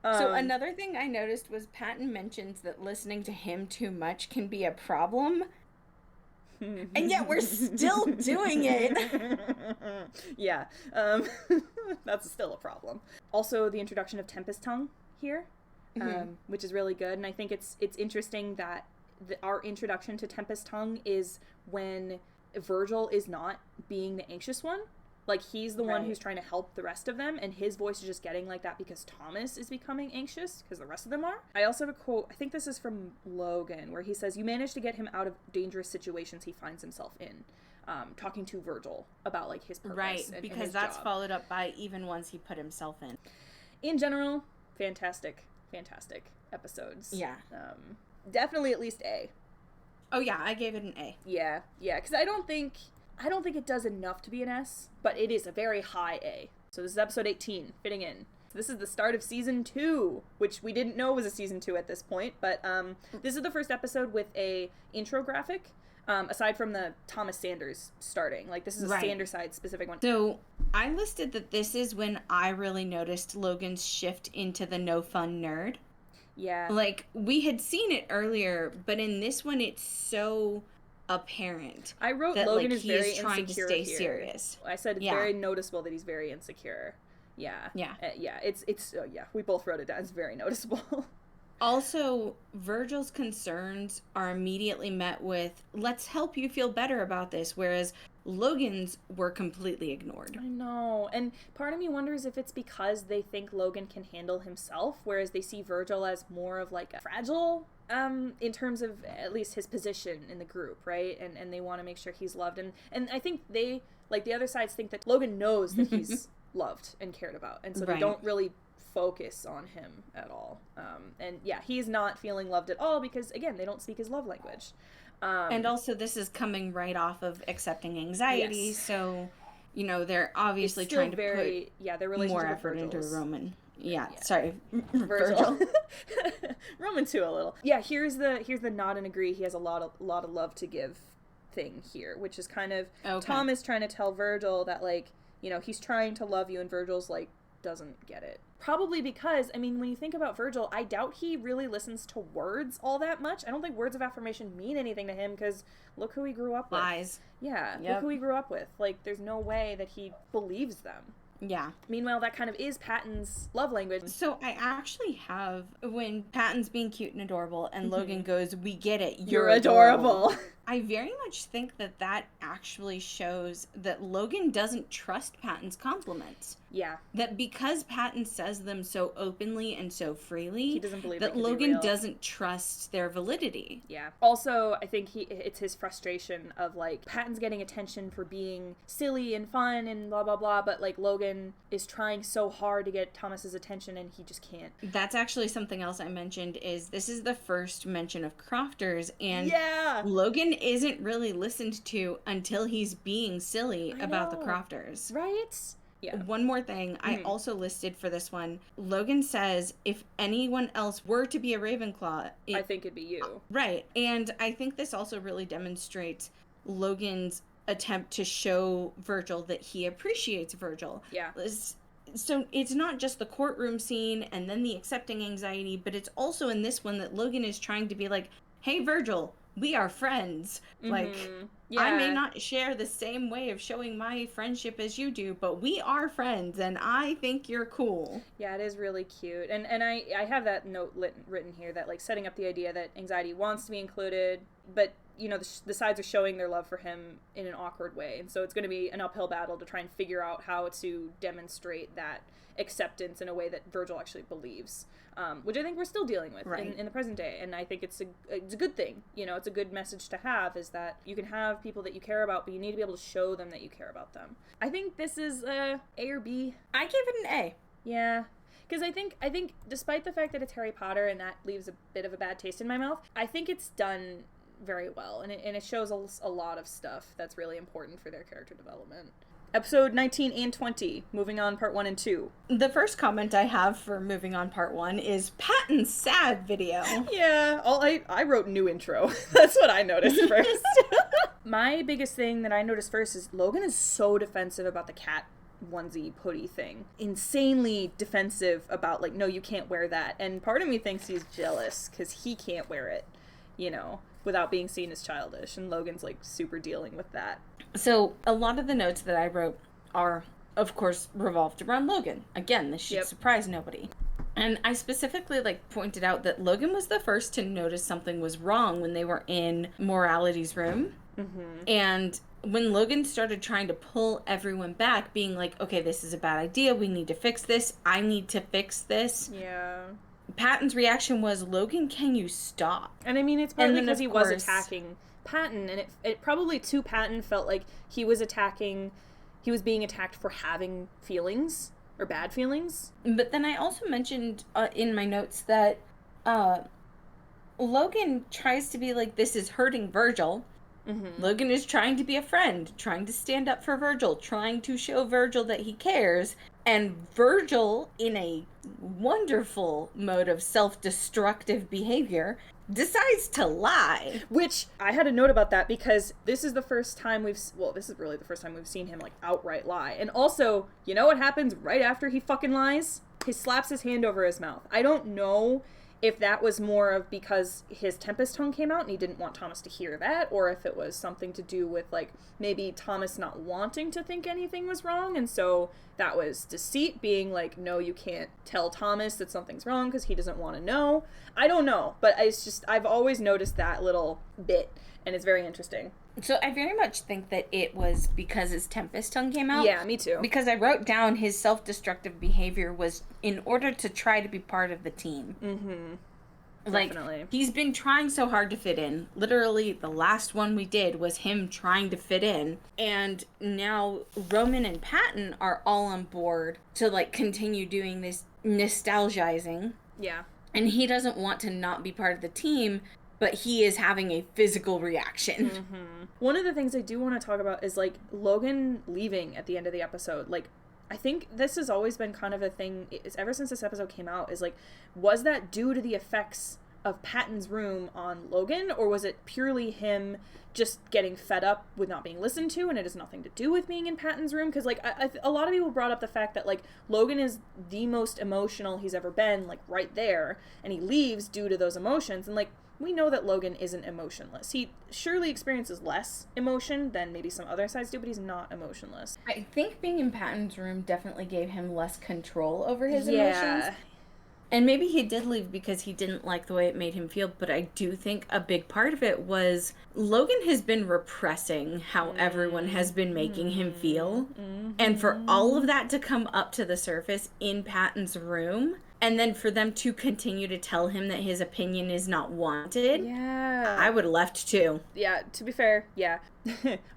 So another thing I noticed was Patton mentions that listening to him too much can be a problem. And yet we're still doing it.
Yeah. That's still a problem. Also, the introduction of Tempest Tongue here, which is really good. And I think it's interesting that our introduction to Tempest Tongue is when Virgil is not being the anxious one. Like, he's the one who's trying to help the rest of them, and his voice is just getting like that because Thomas is becoming anxious, because the rest of them are. I also have a quote, I think this is from Logan, where he says, you manage to get him out of dangerous situations he finds himself in. Talking to Virgil about, like, his purpose.
Right,
and
because
his
that's
job.
Followed up by even ones he put himself in.
In general, fantastic episodes.
Yeah.
Definitely at least A.
Oh, yeah, I gave it an A.
Yeah, because I don't think it does enough to be an S, but it is a very high A. So this is episode 18, fitting in. This is the start of season 2, which we didn't know was a season 2 at this point, but this is the first episode with a intro graphic, aside from the Thomas Sanders starting. Like, this is a Sanderside specific one.
So I listed that this is when I really noticed Logan's shift into the no fun nerd.
Yeah.
Like, we had seen it earlier, but in this one it's so apparent.
I wrote
that,
Logan
like,
is very
trying
insecure
to stay
here.
serious.
I said it's very noticeable that he's very insecure. Yeah. It's we both wrote it down. It's very noticeable.
Also, Virgil's concerns are immediately met with, let's help you feel better about this, whereas Logan's were completely ignored.
I know. And part of me wonders if it's because they think Logan can handle himself, whereas they see Virgil as more of like a fragile, in terms of at least his position in the group, right? And they want to make sure he's loved. And I think they, like the other sides, think that Logan knows that he's loved and cared about. And so they don't really focus on him at all. And yeah, he's not feeling loved at all because, again, they don't speak his love language.
And also this is coming right off of accepting anxiety, so, you know, they're obviously trying to put
their relationship
more
with
effort into
Virgil's.
Roman. Sorry,
Virgil. Roman too a little. Yeah, here's the nod and agree. He has a lot of love to give thing here, which is kind of Thomas trying to tell Virgil that, like, you know, he's trying to love you, and Virgil's like doesn't get it. Probably because, I mean, when you think about Virgil, I doubt he really listens to words all that much. I don't think words of affirmation mean anything to him because look who he grew up with.
Lies.
Yeah, look who he grew up with. Like, there's no way that he believes them.
Yeah.
Meanwhile, that kind of is Patton's love language.
So I actually have, when Patton's being cute and adorable and Logan goes, we get it, you're adorable. I very much think that actually shows that Logan doesn't trust Patton's compliments. Yeah. That because Patton says them so openly and so freely,
he doesn't believe
that Logan doesn't trust their validity.
Yeah. Also, I think it's his frustration of, like, Patton's getting attention for being silly and fun and blah, blah, blah, but, like, Logan is trying so hard to get Thomas's attention and he just can't. That's actually something else I mentioned, is this is the first mention of crofters, and Logan isn't really listened to until he's being silly about the crofters. Right? Yeah. One more thing I also listed for this one. Logan says, if anyone else were to be a Ravenclaw, I think it'd be you. Right. And I think this also really demonstrates Logan's attempt to show Virgil that he appreciates Virgil. Yeah. So it's not just the courtroom scene and then the accepting anxiety, but it's also in this one that Logan is trying to be like, hey, Virgil,
we are friends. Like, I may not share the same way of showing my friendship as you do, but we are friends, and I think you're cool.
Yeah, it is really cute. And I have that note written here that, like, setting up the idea that Anxiety wants to be included, but, you know, the sides are showing their love for him in an awkward way. And so it's going to be an uphill battle to try and figure out how to demonstrate that acceptance in a way that Virgil actually believes, which I think we're still dealing with in the present day. And I think it's a good thing. You know, it's a good message to have, is that you can have people that you care about, but you need to be able to show them that you care about them. I think this is A or B.
I give it an A.
Yeah. Because I think despite the fact that it's Harry Potter and that leaves a bit of a bad taste in my mouth, I think it's done very well. And it shows a lot of stuff that's really important for their character development. Episode 19 and 20, moving on part 1 and 2.
The first comment I have for moving on part 1 is Patton's sad video.
Yeah, I wrote new intro. That's what I noticed first. My biggest thing that I noticed first is Logan is so defensive about the cat onesie hoodie thing. Insanely defensive about, like, no, you can't wear that. And part of me thinks he's jealous because he can't wear it, you know, without being seen as childish. And Logan's, like, super dealing with that.
So a lot of the notes that I wrote are, of course, revolved around Logan. Again, this should surprise nobody. And I specifically, like, pointed out that Logan was the first to notice something was wrong when they were in Morality's room. Mm-hmm. And when Logan started trying to pull everyone back, being like, okay, this is a bad idea, we need to fix this, I need to fix this.
Yeah.
Patton's reaction was, Logan, can you stop?
And I mean, it's partly because he was attacking Patton, and it probably to Patton felt like he was being attacked for having feelings, or bad feelings.
But then I also mentioned in my notes that Logan tries to be like, this is hurting Virgil. Mm-hmm. Logan is trying to be a friend, trying to stand up for Virgil, trying to show Virgil that he cares. And Virgil, in a wonderful mode of self-destructive behavior, decides to lie.
Which, I had a note about that because this is the first time this is really the first time we've seen him, like, outright lie. And also, you know what happens right after he fucking lies? He slaps his hand over his mouth. I don't know if that was more of because his Tempest tongue came out and he didn't want Thomas to hear that, or if it was something to do with, like, maybe Thomas not wanting to think anything was wrong, and so that was deceit, being like, no, you can't tell Thomas that something's wrong because he doesn't want to know. I don't know, but it's just, I've always noticed that little bit, and it's very interesting.
So I very much think that it was because his Tempest tongue came out.
Yeah, me too.
Because I wrote down his self-destructive behavior was in order to try to be part of the team. Mm-hmm. Like, definitely. He's been trying so hard to fit in. Literally, the last one we did was him trying to fit in. And now Roman and Patton are all on board to, like, continue doing this nostalgizing.
Yeah.
And he doesn't want to not be part of the team, but he is having a physical reaction.
Mm-hmm. One of the things I do want to talk about is, like, Logan leaving at the end of the episode. Like, I think this has always been kind of a thing, ever since this episode came out, is, like, was that due to the effects of Patton's room on Logan, or was it purely him just getting fed up with not being listened to, and it has nothing to do with being in Patton's room? Because, like, a lot of people brought up the fact that, like, Logan is the most emotional he's ever been, like, right there, and he leaves due to those emotions, and, like, we know that Logan isn't emotionless. He surely experiences less emotion than maybe some other sides do, but he's not emotionless.
I think being in Patton's room definitely gave him less control over his emotions. And maybe he did leave because he didn't like the way it made him feel, but I do think a big part of it was Logan has been repressing how everyone has been making him feel. Mm-hmm. And for all of that to come up to the surface in Patton's room, and then for them to continue to tell him that his opinion is not wanted, I would have left too.
Yeah, to be fair, yeah.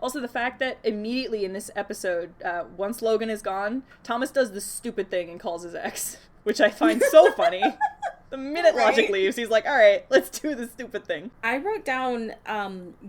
Also, the fact that immediately in this episode, once Logan is gone, Thomas does this stupid thing and calls his ex, which I find so funny. The minute Logic leaves, he's like, all right, let's do this stupid thing.
I wrote down,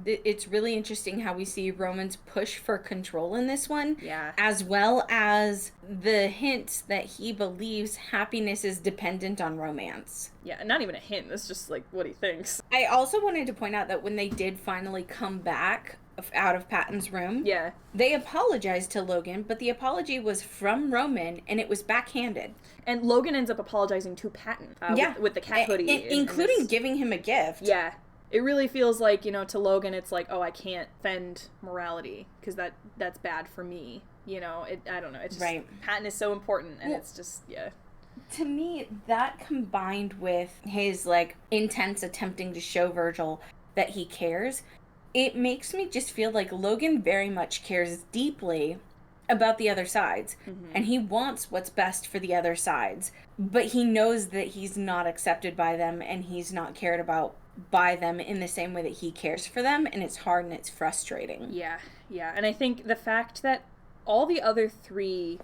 it's really interesting how we see Roman's push for control in this one.
Yeah.
As well as the hints that he believes happiness is dependent on romance.
Yeah, not even a hint. That's just, like, what he thinks.
I also wanted to point out that when they did finally come back out of Patton's room, they apologized to Logan, but the apology was from Roman, and it was backhanded.
And Logan ends up apologizing to Patton with the cat hoodie.
Including giving him a gift.
Yeah. It really feels like, to Logan, it's like, oh, I can't defend morality because that's bad for me. I don't know. It's just, right. Patton is so important, and it's just, yeah.
To me, that combined with his, like, intense attempting to show Virgil that he cares, it makes me just feel like Logan very much cares deeply about the other sides. Mm-hmm. And he wants what's best for the other sides. But he knows that he's not accepted by them, and he's not cared about by them in the same way that he cares for them, and it's hard and it's frustrating.
Yeah. And I think the fact that all the other three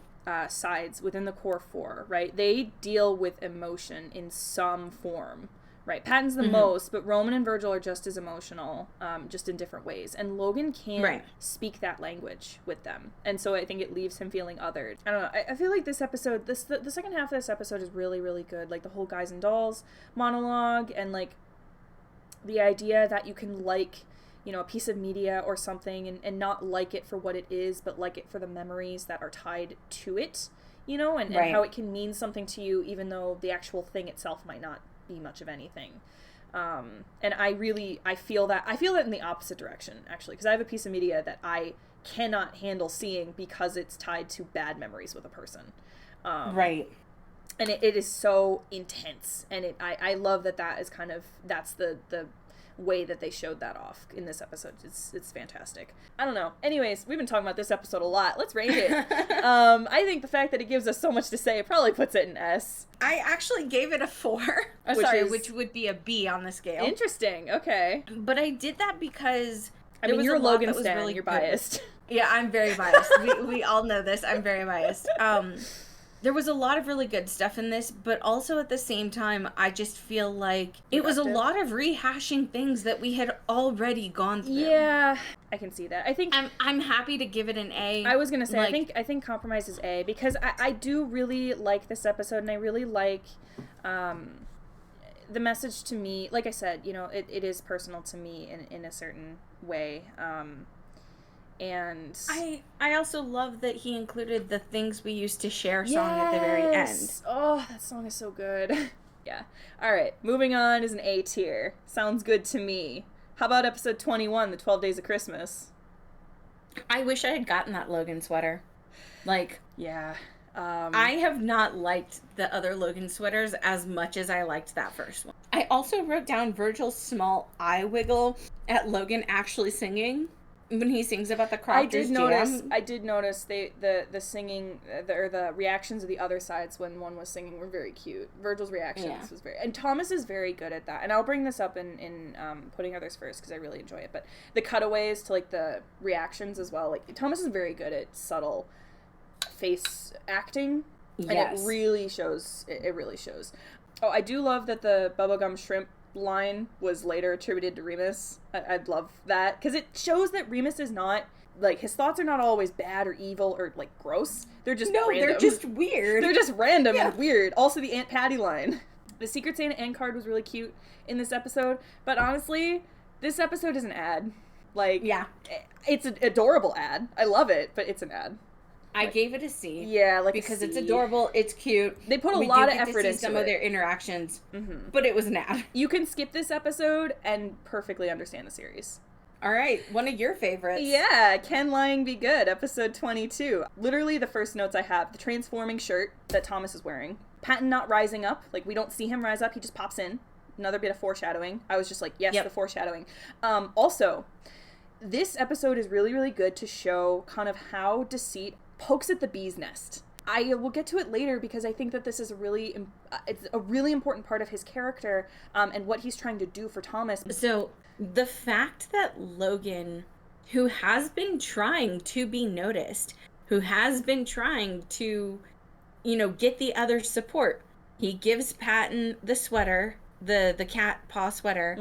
sides within the core four, right, they deal with emotion in some form, right? Patton's the most, but Roman and Virgil are just as emotional, just in different ways. And Logan can't speak that language with them. And so I think it leaves him feeling othered. I don't know. I feel like this episode, the second half of this episode is really, really good. Like the whole Guys and Dolls monologue, and like the idea that you can like, a piece of media or something and not like it for what it is, but like it for the memories that are tied to it, and how it can mean something to you even though the actual thing itself might not be much of anything. And I feel that in the opposite direction, actually, because I have a piece of media that I cannot handle seeing because it's tied to bad memories with a person.
Right.
And it is so intense, and I love that is kind of, that's the way that they showed that off in this episode. It's fantastic. I don't know. Anyways, we've been talking about this episode a lot. Let's rate it. I think the fact that it gives us so much to say, it probably puts it in S.
I actually gave it a 4. Which would be a B on the scale.
Interesting. Okay.
But I did that because
you're a Logan stan. Really you're biased.
Yeah, I'm very biased. we all know this. I'm very biased. There was a lot of really good stuff in this, but also at the same time, I just feel like it was a lot of rehashing things that we had already gone through.
Yeah, I can see that. I think
I'm happy to give it an A.
I was gonna say, I think compromise is A, because I do really like this episode, and I really like the message to me. Like I said, it is personal to me in a certain way. And
I also love that he included the Things We Used to Share song at the very end.
Oh, that song is so good. Yeah. All right, moving on is an A tier. Sounds good to me. How about episode 21, the 12 Days of Christmas?
I wish I had gotten that Logan sweater.
Yeah.
I have not liked the other Logan sweaters as much as I liked that first one. I also wrote down Virgil's small eye wiggle at Logan actually singing. When he sings about the Crofters Jam.
I did notice the singing, or the reactions of the other sides when one was singing were very cute. Virgil's reactions was very... And Thomas is very good at that. And I'll bring this up in putting others first, because I really enjoy it. But the cutaways to, the reactions as well. Thomas is very good at subtle face acting. And it really shows. It really shows. Oh, I do love that the bubblegum shrimp line was later attributed to Remus. I'd love that, because it shows that Remus is not, his thoughts are not always bad or evil or, gross. They're just random.
They're just weird.
They're just random and weird. Also, the Aunt Patty line. The Secret Santa end card was really cute in this episode, but honestly, this episode is an ad. It's an adorable ad. I love it, but it's an ad.
I gave it a C.
Yeah,
because it's adorable, it's cute.
They put a lot of effort into
some of their interactions, but it was an ad.
You can skip this episode and perfectly understand the series.
All right, one of your favorites.
Yeah, Can Lying Be Good, episode 22. Literally the first notes I have, the transforming shirt that Thomas is wearing. Patton not rising up, we don't see him rise up, he just pops in. Another bit of foreshadowing. I was just the foreshadowing. Also, this episode is really, really good to show kind of how deceit pokes at the bee's nest. I will get to it later, because I think that this is it's a really important part of his character, and what he's trying to do for Thomas.
So the fact that Logan, who has been trying to be noticed, who has been trying to, get the other support, he gives Patton the sweater, the cat paw sweater.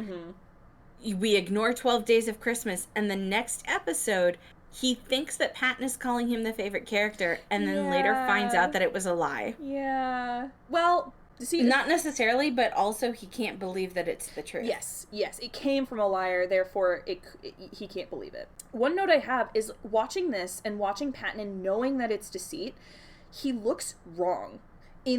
We ignore 12 Days of Christmas, and the next episode, he thinks that Patton is calling him the favorite character, and then later finds out that it was a lie.
Yeah. Well, see,
not necessarily, but also he can't believe that it's the truth.
Yes. It came from a liar, therefore he can't believe it. One note I have is watching this and watching Patton and knowing that it's deceit, he looks wrong. He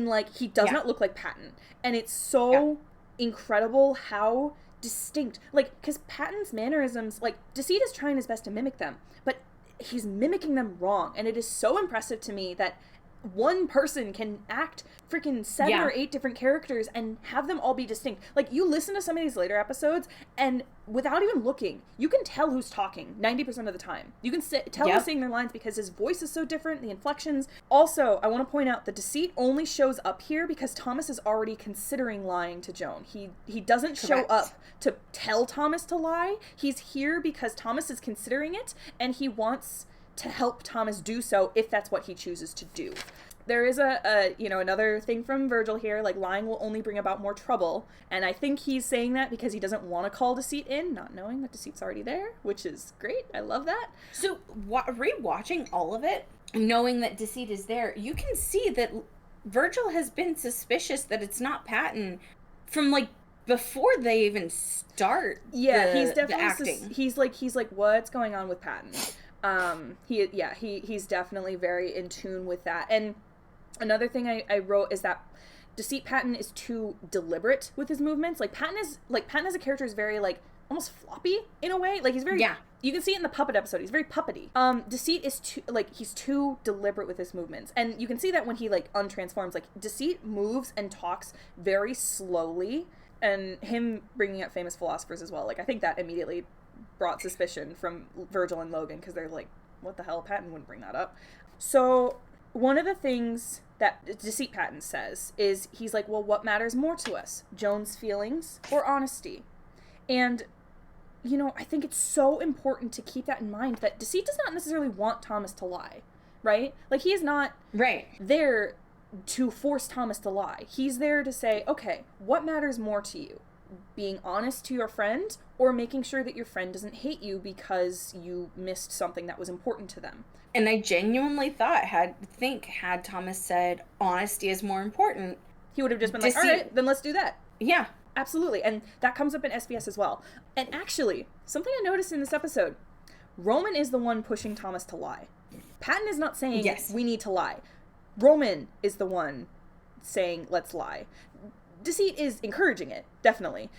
does not look like Patton. And it's so incredible how distinct. Like, because Patton's mannerisms, like, Deceit is trying his best to mimic them, but he's mimicking them wrong. And it is so impressive to me that one person can act freaking 7 or 8 different characters and have them all be distinct. Like, you listen to some of these later episodes, and without even looking, you can tell who's talking 90% of the time. You can tell who's saying their lines because his voice is so different, the inflections. Also, I want to point out the Deceit only shows up here because Thomas is already considering lying to Joan. He doesn't show up to tell Thomas to lie. He's here because Thomas is considering it, and he wants to help Thomas do so if that's what he chooses to do. There is another thing from Virgil here, like, lying will only bring about more trouble, and I think he's saying that because he doesn't want to call Deceit in, not knowing that Deceit's already there, which is great. I love that.
So, rewatching all of it, knowing that Deceit is there, you can see that Virgil has been suspicious that it's not Patton from, like, before they even start
he's definitely
the acting.
He's like, what's going on with Patton? He's definitely very in tune with that. And another thing I wrote is that Deceit Patton is too deliberate with his movements. Like, Patton as a character is very, like, almost floppy in a way. Like, he's very, you can see it in the puppet episode. He's very puppety. Deceit is too, like, he's too deliberate with his movements. And you can see that when he, like, untransforms. Like, Deceit moves and talks very slowly. And him bringing up famous philosophers as well. Like, I think that immediately brought suspicion from Virgil and Logan, because they're like, what the hell? Patton wouldn't bring that up. So one of the things that Deceit Patton says is, he's like, well, what matters more to us? Joan's feelings or honesty? And, you know, I think it's so important to keep that in mind, that Deceit does not necessarily want Thomas to lie, right? Like, he is not there to force Thomas to lie. He's there to say, okay, what matters more to you? Being honest to your friend, or making sure that your friend doesn't hate you because you missed something that was important to them?
And I genuinely had Thomas said honesty is more important,
he would have just been like, all right, then let's do that.
Yeah.
Absolutely. And that comes up in SBS as well. And actually, something I noticed in this episode, Roman is the one pushing Thomas to lie. Patton is not saying, we need to lie. Roman is the one saying, let's lie. Deceit is encouraging it, definitely.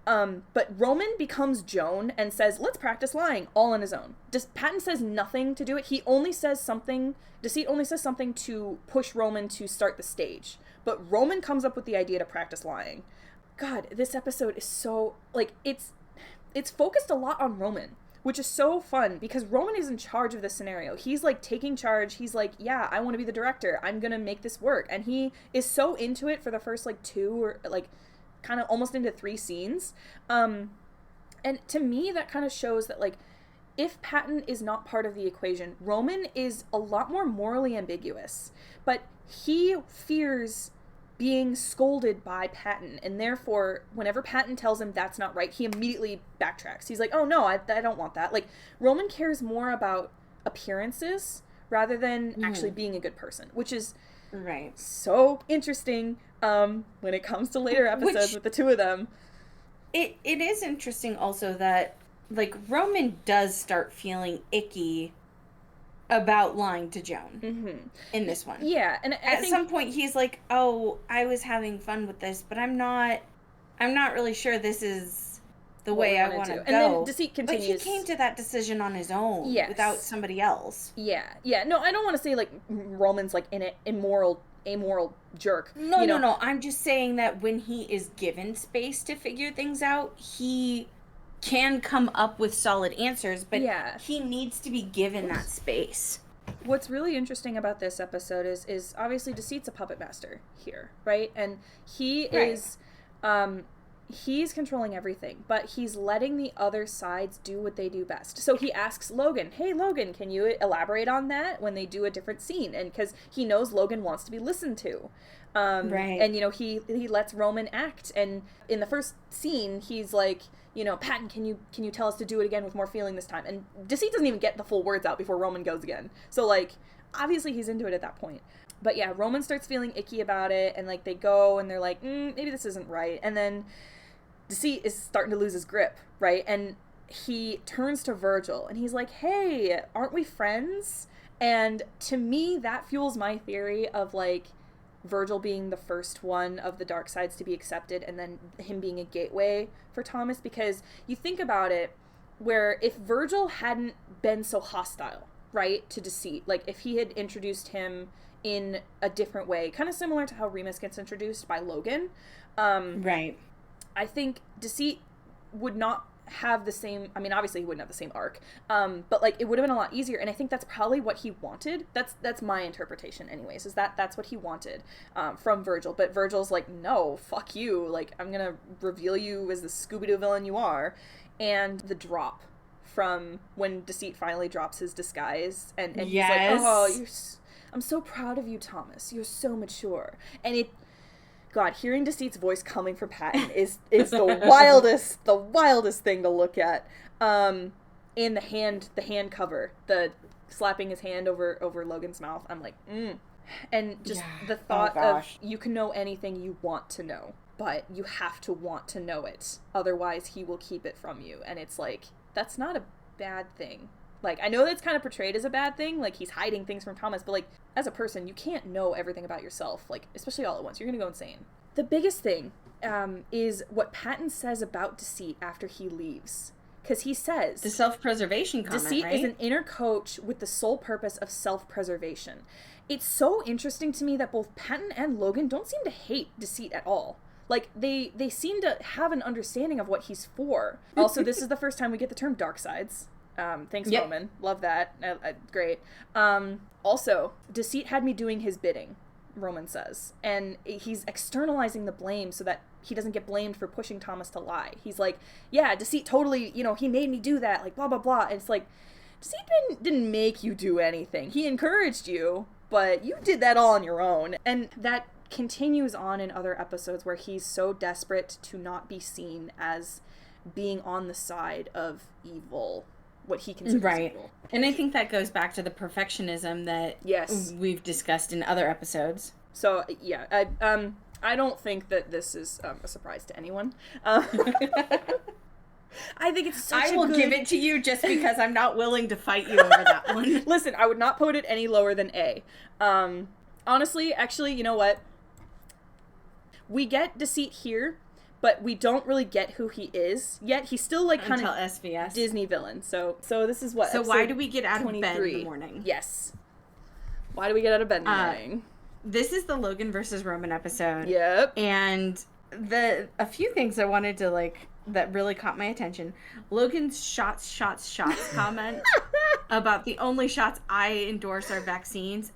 But Roman becomes Joan and says, let's practice lying, all on his own. Patton says nothing to do it. He only says something, Deceit only says something to push Roman to start the stage. But Roman comes up with the idea to practice lying. God, this episode is so, like, it's focused a lot on Roman, which is so fun, because Roman is in charge of this scenario. He's, like, taking charge. He's like, yeah, I want to be the director. I'm going to make this work. And he is so into it for the first, like, 2 or, like, kind of almost into 3 scenes. And to me, that kind of shows that, like, if Patton is not part of the equation, Roman is a lot more morally ambiguous. But he fears being scolded by Patton, and therefore, whenever Patton tells him that's not right, he immediately backtracks. He's like, oh no, I don't want that. Like, Roman cares more about appearances rather than actually being a good person, which is so interesting when it comes to later episodes with the two of them.
It is interesting also that, like, Roman does start feeling icky about lying to Joan in this one.
Yeah, and I think
some point he's like, "Oh, I was having fun with this, but I'm not really sure this is the way I want to go."
And then Deceit continues.
But he came to that decision on his own, without somebody else.
Yeah. No, I don't want to say, like, Roman's, like, an amoral jerk.
No. I'm just saying that when he is given space to figure things out, he can come up with solid answers, but he needs to be given that space.
What's really interesting about this episode is obviously Deceit's a puppet master here, right? And he is he's controlling everything, but he's letting the other sides do what they do best. So he asks Logan, hey Logan, can you elaborate on that when they do a different scene? And because he knows Logan wants to be listened to. And, you know, he lets Roman act. And in the first scene, he's like, you know, Patton, can you tell us to do it again with more feeling this time? And Deceit doesn't even get the full words out before Roman goes again. So, like, obviously he's into it at that point. But yeah, Roman starts feeling icky about it, and, like, they go and they're like, maybe this isn't right. And then Deceit is starting to lose his grip, right? And he turns to Virgil and he's like, hey, aren't we friends? And to me, that fuels my theory of, like, Virgil being the first one of the dark sides to be accepted, and then him being a gateway for Thomas, because you think about it, where if Virgil hadn't been so hostile, right, to Deceit, like if he had introduced him in a different way, kind of similar to how Remus gets introduced by Logan,
right,
I think Deceit would not have the same, I mean, obviously he wouldn't have the same arc, but like it would have been a lot easier, and I think that's probably what he wanted. That's my interpretation anyways, is that's what he wanted from Virgil. But Virgil's like, no, fuck you, like I'm gonna reveal you as the Scooby-Doo villain you are. And the drop from when Deceit finally drops his disguise, and
yes.
He's like, oh, I'm so proud of you, Thomas, you're so mature. And God, hearing Deceit's voice coming from Patton is the wildest thing to look at. And the hand cover, the slapping his hand over Logan's mouth, I'm like, And just the thought of, you can know anything you want to know, but you have to want to know it, otherwise he will keep it from you. And it's like, that's not a bad thing. Like, I know that's kind of portrayed as a bad thing, like he's hiding things from Thomas, but like, as a person, you can't know everything about yourself, like, especially all at once. You're gonna go insane. The biggest thing is what Patton says about Deceit after he leaves. Because he says...
the self-preservation comment,
Deceit
right?
is an inner coach with the sole purpose of self-preservation. It's so interesting to me that both Patton and Logan don't seem to hate Deceit at all. Like, they seem to have an understanding of what he's for. Also, this is the first time we get the term dark sides. Thanks, yep. Roman. Love that. Great. Also, Deceit had me doing his bidding, Roman says. And he's externalizing the blame so that he doesn't get blamed for pushing Thomas to lie. He's like, yeah, Deceit totally, he made me do that, like, blah, blah, blah. And it's like, Deceit didn't make you do anything. He encouraged you, but you did that all on your own. And that continues on in other episodes where he's so desperate to not be seen as being on the side of evil, what he considers evil.
And I think that goes back to the perfectionism that we've discussed in other episodes.
So yeah, I don't think that this is a surprise to anyone. I think it's such
I will give it to you just because I'm not willing to fight you over that one.
Listen, I would not put it any lower than A. Honestly, actually, you know what? We get Deceit here, but we don't really get who he is yet. He's still like kind of
SVS
Disney villain. So this is what.
So why do we get out of bed in the morning?
Yes. Why do we get out of bed in the morning?
This is the Logan versus Roman episode.
Yep.
And a few things I wanted to that really caught my attention. Logan's shots comment about the only shots I endorse are vaccines.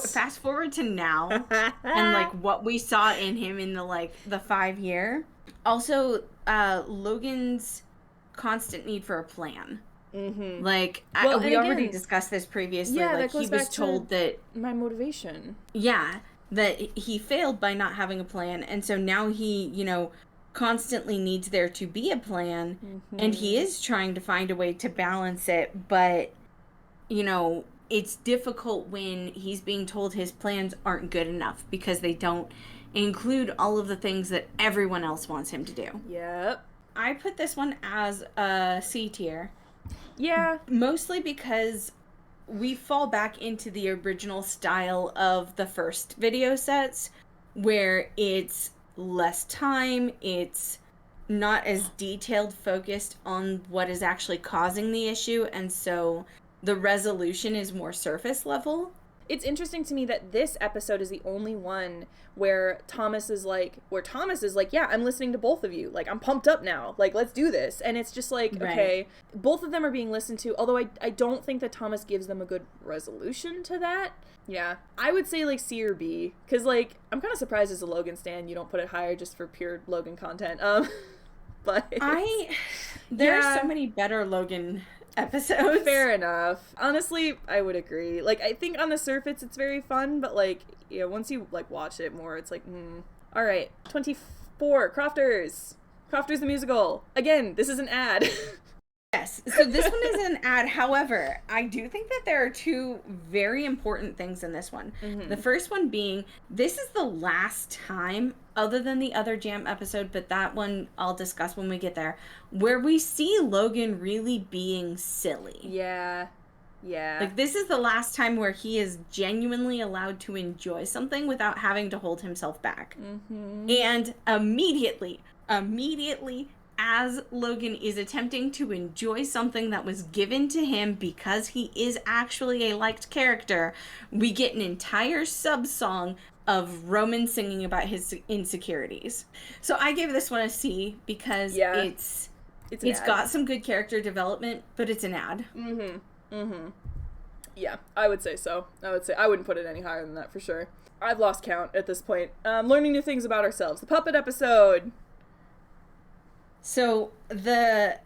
Fast forward to now and what we saw in him in the 5 year. Also, Logan's constant need for a plan.
Mm-hmm.
We already discussed this previously.
Yeah,
he was told that
my motivation.
Yeah, that he failed by not having a plan, and so now he, constantly needs there to be a plan, and he is trying to find a way to balance it, but it's difficult when he's being told his plans aren't good enough because they don't include all of the things that everyone else wants him to do.
Yep.
I put this one as a C tier.
Yeah.
Mostly because we fall back into the original style of the first video sets where it's less time, it's not as detailed focused on what is actually causing the issue, and so the resolution is more surface level.
It's interesting to me that this episode is the only one where Thomas is like, yeah, I'm listening to both of you. Like, I'm pumped up now. Like, let's do this. And it's just like, okay, both of them are being listened to, although I don't think that Thomas gives them a good resolution to that. Yeah. I would say, C or B, because, I'm kind of surprised as a Logan stan you don't put it higher just for pure Logan content. But...
There are so many better Logan episodes.
Fair enough. Honestly, I would agree. I think on the surface it's very fun, but once you watch it more, it's all right. 24 Crofters the musical. Again, this is an ad.
Yes, so this one is an ad. However, I do think that there are two very important things in this one. Mm-hmm. The first one being, this is the last time, other than the other Jam episode, but that one I'll discuss when we get there, where we see Logan really being silly.
Yeah. Yeah.
Like, this is the last time where he is genuinely allowed to enjoy something without having to hold himself back.
Mm-hmm.
And immediately, as Logan is attempting to enjoy something that was given to him because he is actually a liked character, we get an entire sub-song of Roman singing about his insecurities. So I gave this one a C because it's got some good character development, but it's an ad.
Mm-hmm. Mm-hmm. Yeah, I would say so. I wouldn't put it any higher than that for sure. I've lost count at this point. Learning new things about ourselves. The puppet episode.
So the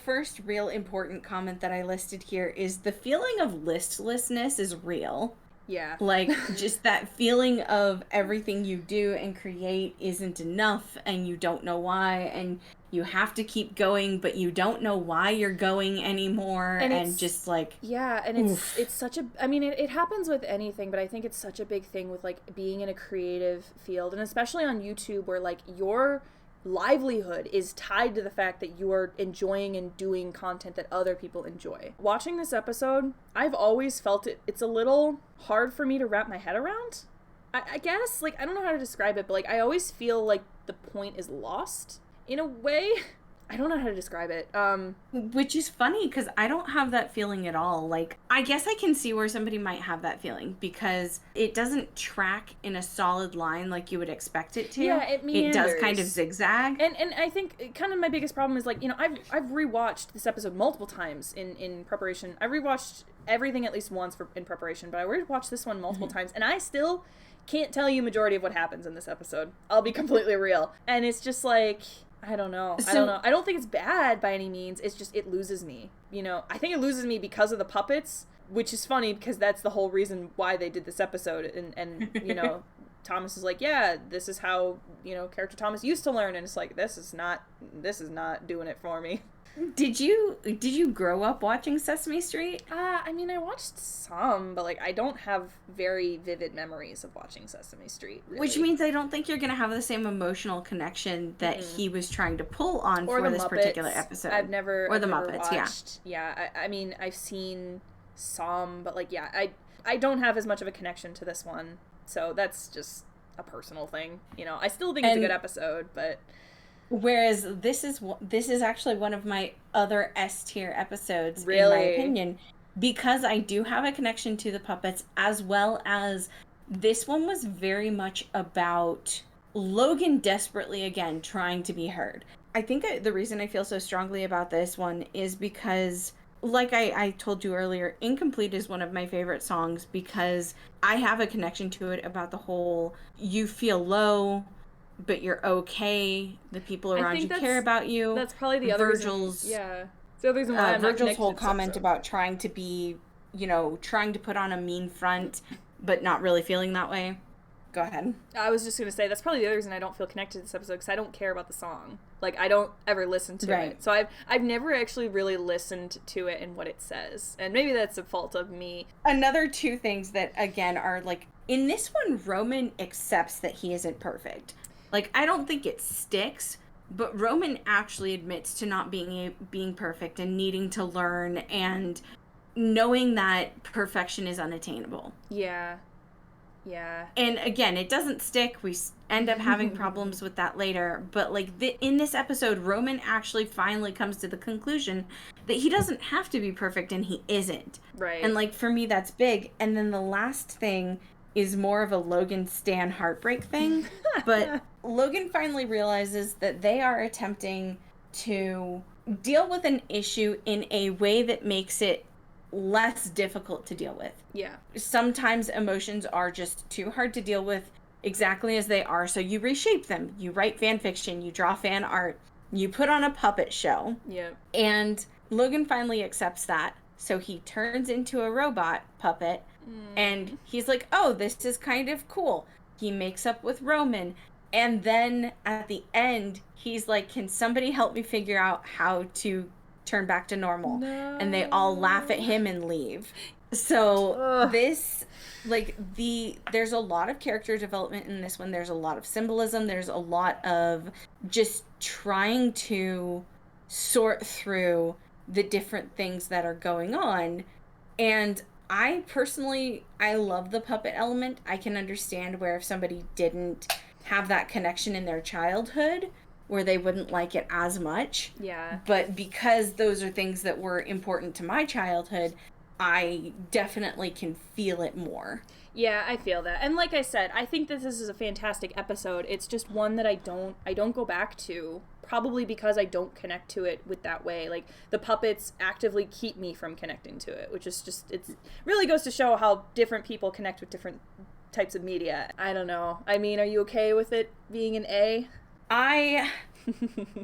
first real important comment that I listed here is the feeling of listlessness is real.
Yeah.
Like, just that feeling of everything you do and create isn't enough, and you don't know why, and you have to keep going, but you don't know why you're going anymore, and just like...
Yeah, and it's such a... I mean, it happens with anything, but I think it's such a big thing with, like, being in a creative field, and especially on YouTube, where, like, your livelihood is tied to the fact that you are enjoying and doing content that other people enjoy. Watching this episode, I've always felt it's a little hard for me to wrap my head around. I guess, like, I don't know how to describe it, but, like, I always feel like the point is lost in a way. I don't know how to describe it.
Which is funny, because I don't have that feeling at all. Like, I guess I can see where somebody might have that feeling, because it doesn't track in a solid line like you would expect it to.
Yeah, it meanders.
It does kind of zigzag.
And I think kind of my biggest problem is, like, you know, I've rewatched this episode multiple times in preparation. I rewatched everything at least once in preparation, but I rewatched this one multiple times, and I still can't tell you majority of what happens in this episode. I'll be completely real. And it's just like... I don't know. I don't think it's bad by any means. It's just, it loses me. You know, I think it loses me because of the puppets, which is funny because that's the whole reason why they did this episode. And you know, Thomas is like, yeah, this is how, you know, character Thomas used to learn. And it's like, this is not doing it for me.
Did you grow up watching Sesame Street?
I mean, I watched some, but, like, I don't have very vivid memories of watching Sesame Street, really.
Which means I don't think you're going to have the same emotional connection that he was trying to pull on for this particular episode.
I've never
Muppets,
watched. Yeah, I mean, I've seen some, but, like, yeah, I don't have as much of a connection to this one, so that's just a personal thing. You know, I still think it's a good episode, but...
Whereas this is actually one of my other S tier episodes,
really?
In my opinion, because I do have a connection to the puppets, as well as this one was very much about Logan desperately, again, trying to be heard. I think the reason I feel so strongly about this one is because, like I told you earlier, Incomplete is one of my favorite songs because I have a connection to it about the whole, you feel low, but you're okay. The people around you care about you.
That's probably the other
Virgil's
reason. Yeah. It's the other reason why I'm not
Virgil's whole
to
comment about trying to be, you know, trying to put on a mean front, but not really feeling that way. Go ahead.
I was just going to say, that's probably the other reason I don't feel connected to this episode, because I don't care about the song. Like, I don't ever listen to it. So I've never actually really listened to it and what it says. And maybe that's a fault of me.
Another two things that, again, are, like, in this one, Roman accepts that he isn't perfect. Like, I don't think it sticks, but Roman actually admits to not being perfect and needing to learn and knowing that perfection is unattainable.
Yeah. Yeah.
And again, it doesn't stick. We end up having problems with that later. But, like, in this episode, Roman actually finally comes to the conclusion that he doesn't have to be perfect, and he isn't.
Right.
And, like, for me, that's big. And then the last thing is more of a Logan Stan heartbreak thing. But Logan finally realizes that they are attempting to deal with an issue in a way that makes it less difficult to deal with.
Yeah.
Sometimes emotions are just too hard to deal with exactly as they are, so you reshape them. You write fan fiction, you draw fan art, you put on a puppet show.
Yeah.
And Logan finally accepts that, so he turns into a robot puppet. And he's like, oh, this is kind of cool. He makes up with Roman. And then at the end, he's like, can somebody help me figure out how to turn back to normal? No. And they all laugh at him and leave. So this, like, there's a lot of character development in this one. There's a lot of symbolism. There's a lot of just trying to sort through the different things that are going on. And I personally, I love the puppet element. I can understand where if somebody didn't have that connection in their childhood, where they wouldn't like it as much.
Yeah.
But because those are things that were important to my childhood, I definitely can feel it more.
Yeah, I feel that. And like I said, I think that this is a fantastic episode. It's just one that I don't go back to, probably because I don't connect to it with that way. Like, the puppets actively keep me from connecting to it, which is just, it really goes to show how different people connect with different types of media. I don't know. I mean, are you okay with it being an A?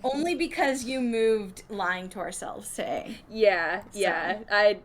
Only because you moved lying to ourselves to A.
Yeah. I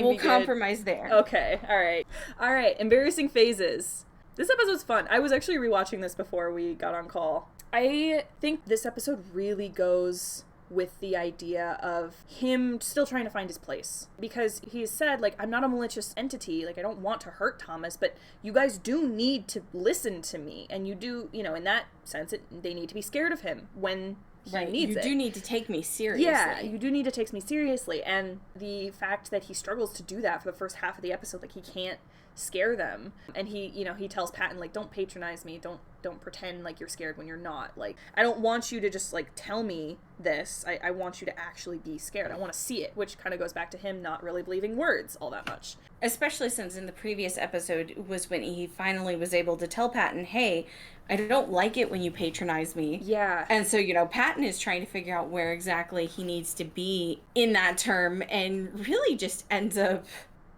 will
compromise there.
Okay, all right. Embarrassing phases. This episode's fun. I was actually rewatching this before we got on call. I think this episode really goes with the idea of him still trying to find his place, because he said, like, I'm not a malicious entity, like, I don't want to hurt Thomas, but you guys do need to listen to me, and you do, you know, in that sense, they need to be scared of him when he needs it.
You do need to take me seriously.
Yeah, you do need to take me seriously. And the fact that he struggles to do that for the first half of the episode, like, he can't scare them. And he tells Patton, like, don't patronize me, don't pretend like you're scared when you're not. Like, I don't want you to just, like, tell me this. I want you to actually be scared. I want to see it, which kind of goes back to him not really believing words all that much.
Especially since in the previous episode was when he finally was able to tell Patton, hey, I don't like it when you patronize me.
Yeah.
And so, you know, Patton is trying to figure out where exactly he needs to be in that term, and really just ends up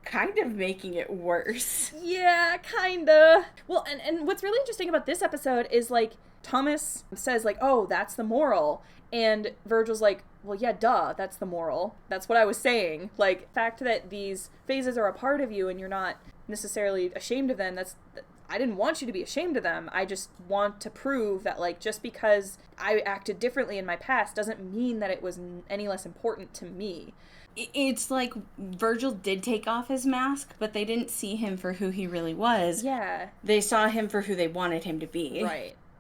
kind of making it worse.
Yeah, kinda. Well, and what's really interesting about this episode is, like, Thomas says, like, oh, that's the moral. And Virgil's like, well, yeah, duh, that's the moral. That's what I was saying. Like, the fact that these phases are a part of you and you're not necessarily ashamed of them, I didn't want you to be ashamed of them. I just want to prove that, like, just because I acted differently in my past doesn't mean that it was any less important to me.
It's like Virgil did take off his mask, but they didn't see him for who he really was.
Yeah.
They saw him for who they wanted him to be.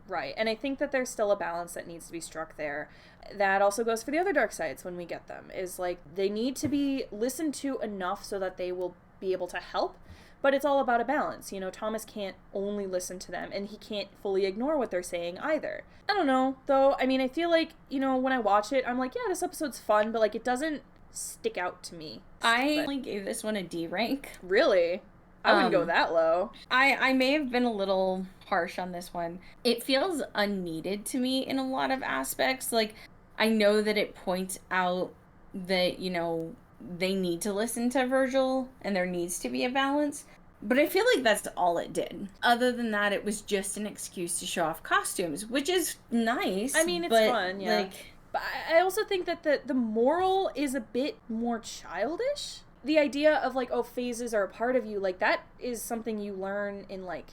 Right. And I think that there's still a balance that needs to be struck there. That also goes for the other dark sides when we get them, is, like, they need to be listened to enough so that they will be able to help. But it's all about a balance. You know, Thomas can't only listen to them, and he can't fully ignore what they're saying either. I don't know, though. I mean, I feel like, you know, when I watch it, I'm like, yeah, this episode's fun, but, like, it doesn't stick out to me.
I only gave this one a D rank.
Really? I wouldn't go that low.
I may have been a little harsh on this one. It feels unneeded to me in a lot of aspects. Like, I know that it points out that, you know, they need to listen to Virgil and there needs to be a balance, but I feel like that's all it did. Other than that, it was just an excuse to show off costumes, which is nice.
I mean, it's fun, yeah. Like, but I also think that the moral is a bit more childish. The idea of, like, oh, phases are a part of you, like, that is something you learn in, like,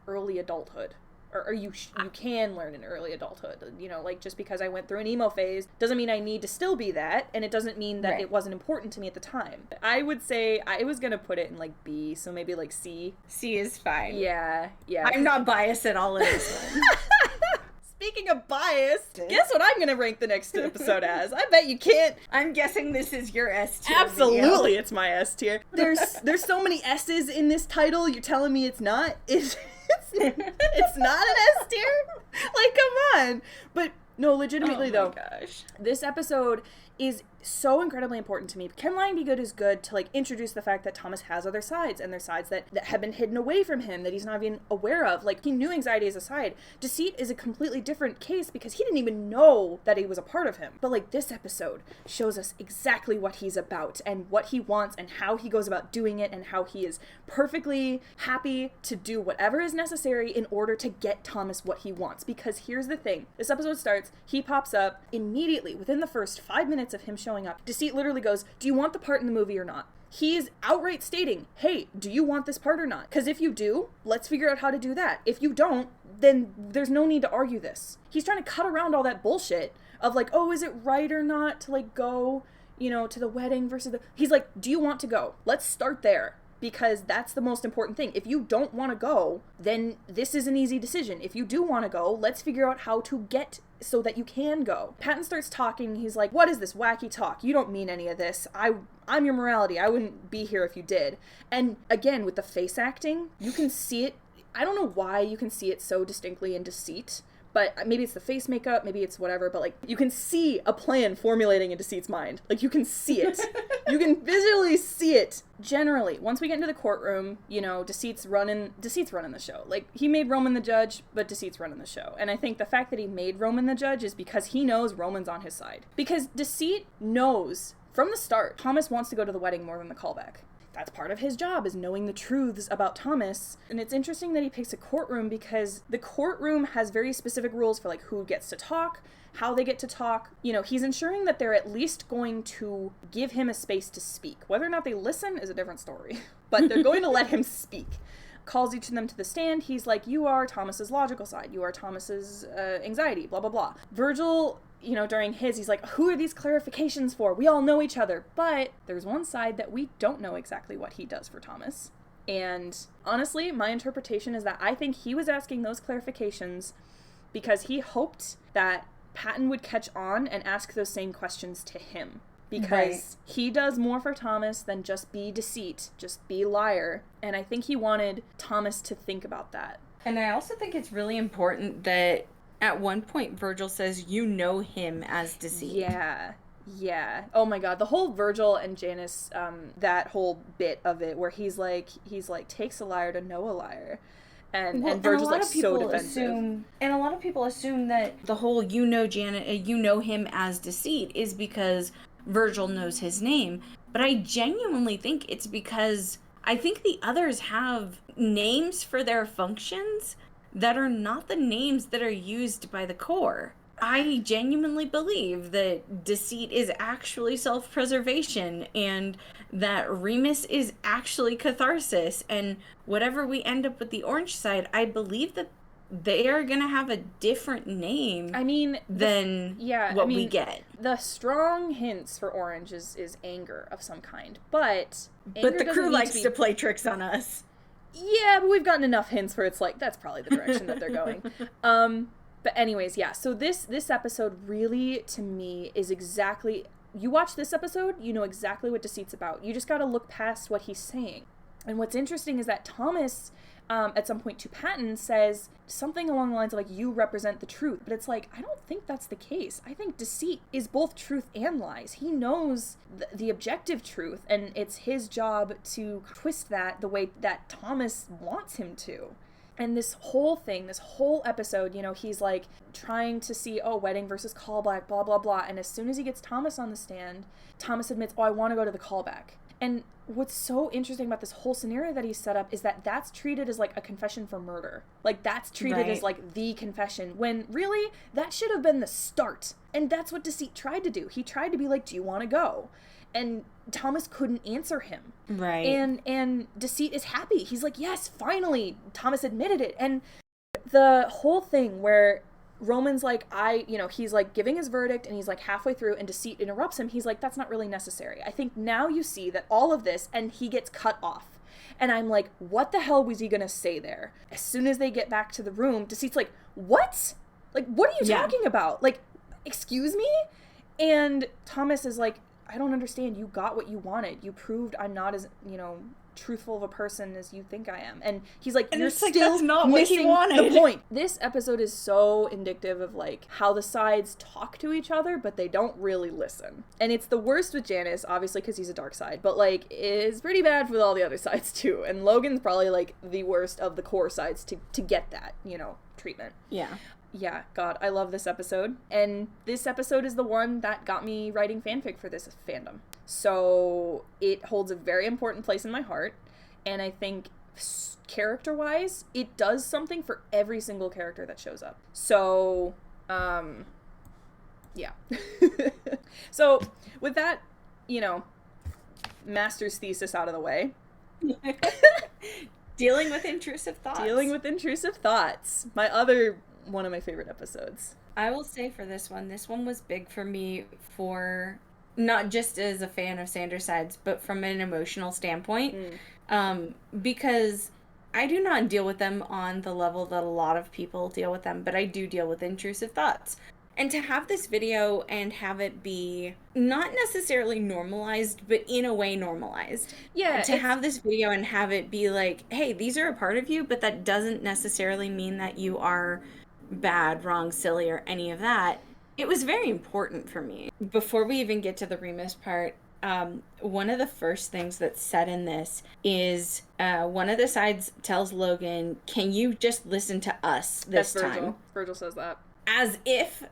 early adulthood. Or you can learn in early adulthood. You know, like, just because I went through an emo phase doesn't mean I need to still be that, and it doesn't mean that it wasn't important to me at the time. I would say I was gonna put it in, like, B, so maybe, like, C.
C is fine.
Yeah.
I'm not biased at all in this one.
Speaking of bias, guess what I'm gonna rank the next episode as? I bet you can't.
I'm guessing this is your S tier.
Absolutely, it's my S tier. There's so many S's in this title. You're telling me it's not? It's not an S tier? Like, come on. But no, legitimately though.
Gosh.
This episode is so incredibly important to me. Can Lying Be Good is good to, like, introduce the fact that Thomas has other sides, and they're sides that have been hidden away from him, that he's not even aware of. Like, he knew anxiety as a side. Deceit is a completely different case because he didn't even know that it was a part of him. But, like, this episode shows us exactly what he's about and what he wants and how he goes about doing it and how he is perfectly happy to do whatever is necessary in order to get Thomas what he wants. Because here's the thing. This episode starts, he pops up immediately within the first 5 minutes of him showing up. Deceit literally goes, do you want the part in the movie or not? He is outright stating, hey, do you want this part or not? Because if you do, let's figure out how to do that. If you don't, then there's no need to argue this. He's trying to cut around all that bullshit of, like, oh, is it right or not to, like, go, you know, to the wedding versus the... He's like, do you want to go? Let's start there. because that's the most important thing. If you don't want to go, then this is an easy decision. If you do want to go, let's figure out how to get so that you can go. Patton starts talking. He's like, what is this wacky talk? You don't mean any of this. I'm your morality. I wouldn't be here if you did. And again, with the face acting, you can see it. I don't know why you can see it so distinctly in Deceit, but maybe it's the face makeup, maybe it's whatever, but like you can see a plan formulating in Deceit's mind. Like you can see it. You can visually see it. Generally, once we get into the courtroom, you know, Deceit's running the show. Like he made Roman the judge, but Deceit's running the show. And I think the fact that he made Roman the judge is because he knows Roman's on his side. Because Deceit knows from the start Thomas wants to go to the wedding more than the callback. That's part of his job, is knowing the truths about Thomas. And it's interesting that he picks a courtroom because the courtroom has very specific rules for like who gets to talk, how they get to talk. You know, he's ensuring that they're at least going to give him a space to speak. Whether or not they listen is a different story, but they're going to let him speak. Calls each of them to the stand. He's like, you are Thomas's logical side. You are Thomas's anxiety, blah, blah, blah. Virgil, you know, during his, he's like, who are these clarifications for? We all know each other. But there's one side that we don't know exactly what he does for Thomas. And honestly, my interpretation is that I think he was asking those clarifications because he hoped that Patton would catch on and ask those same questions to him. Because he does more for Thomas than just be deceit, just be liar. And I think he wanted Thomas to think about that.
And I also think it's really important that at one point Virgil says, you know him as Deceit.
Yeah. Oh my god, the whole Virgil and Janice, that whole bit of it where he's like, takes a liar to know a liar. And Virgil's like so defensive.
And a lot of people assume that the whole you know him as Deceit is because Virgil knows his name. But I genuinely think it's because I think the others have names for their functions that are not the names that are used by the core. I genuinely believe that Deceit is actually self-preservation and that Remus is actually catharsis, and whatever we end up with the orange side, I believe that they are going to have a different name than we get.
The strong hints for orange is anger of some kind, but
the crew likes to play tricks on us.
Yeah, but we've gotten enough hints where it's like, that's probably the direction that they're going. But anyways, yeah, so this episode really, to me, is exactly... You watch this episode, you know exactly what Deceit's about. You just gotta look past what he's saying. And what's interesting is that Thomas, at some point to Patton, says something along the lines of, like, you represent the truth. But it's like, I don't think that's the case. I think Deceit is both truth and lies. He knows the objective truth, and it's his job to twist that the way that Thomas wants him to. And this whole episode, you know, he's like trying to see, wedding versus callback, blah, blah, blah. And as soon as he gets Thomas on the stand, Thomas admits, I want to go to the callback. And what's so interesting about this whole scenario that he's set up is that that's treated as like a confession for murder. Like that's treated as like the confession, when really that should have been the start. And that's what Deceit tried to do. He tried to be like, do you want to go? And Thomas couldn't answer him.
Right.
And Deceit is happy. He's like, yes, finally, Thomas admitted it. And the whole thing where Roman's like, he's like giving his verdict and he's like halfway through and Deceit interrupts him. He's like, that's not really necessary. I think now you see that all of this, and he gets cut off. And I'm like, what the hell was he going to say there? As soon as they get back to the room, Deceit's like, what? Like, what are you talking about? Like, excuse me? And Thomas is like, I don't understand. You got what you wanted. You proved I'm not as, truthful of a person as you think I am. And he's like, you're still not missing the point. This episode is so indicative of like how the sides talk to each other, but they don't really listen. And it's the worst with Janice, obviously, because he's a dark side, but like it's pretty bad with all the other sides too. And Logan's probably like the worst of the core sides to get that, treatment. Yeah, God, I love this episode. And this episode is the one that got me writing fanfic for this fandom. So it holds a very important place in my heart. And I think character-wise, it does something for every single character that shows up. So, yeah. So with that, master's thesis out of the way.
Dealing with intrusive thoughts.
My other... one of my favorite episodes.
I will say for this one was big for me for not just as a fan of Sandersides, but from an emotional standpoint. Because I do not deal with them on the level that a lot of people deal with them, but I do deal with intrusive thoughts. And to have this video and have it be not necessarily normalized, but in a way normalized.
Yeah.
And to have this video and have it be like, hey, these are a part of you, but that doesn't necessarily mean that you are bad, wrong, silly, or any of that. It was very important for me. Before we even get to the Remus part, one of the first things that's said in this is one of the sides tells Logan, can you just listen to us this time?
Virgil says that.
As if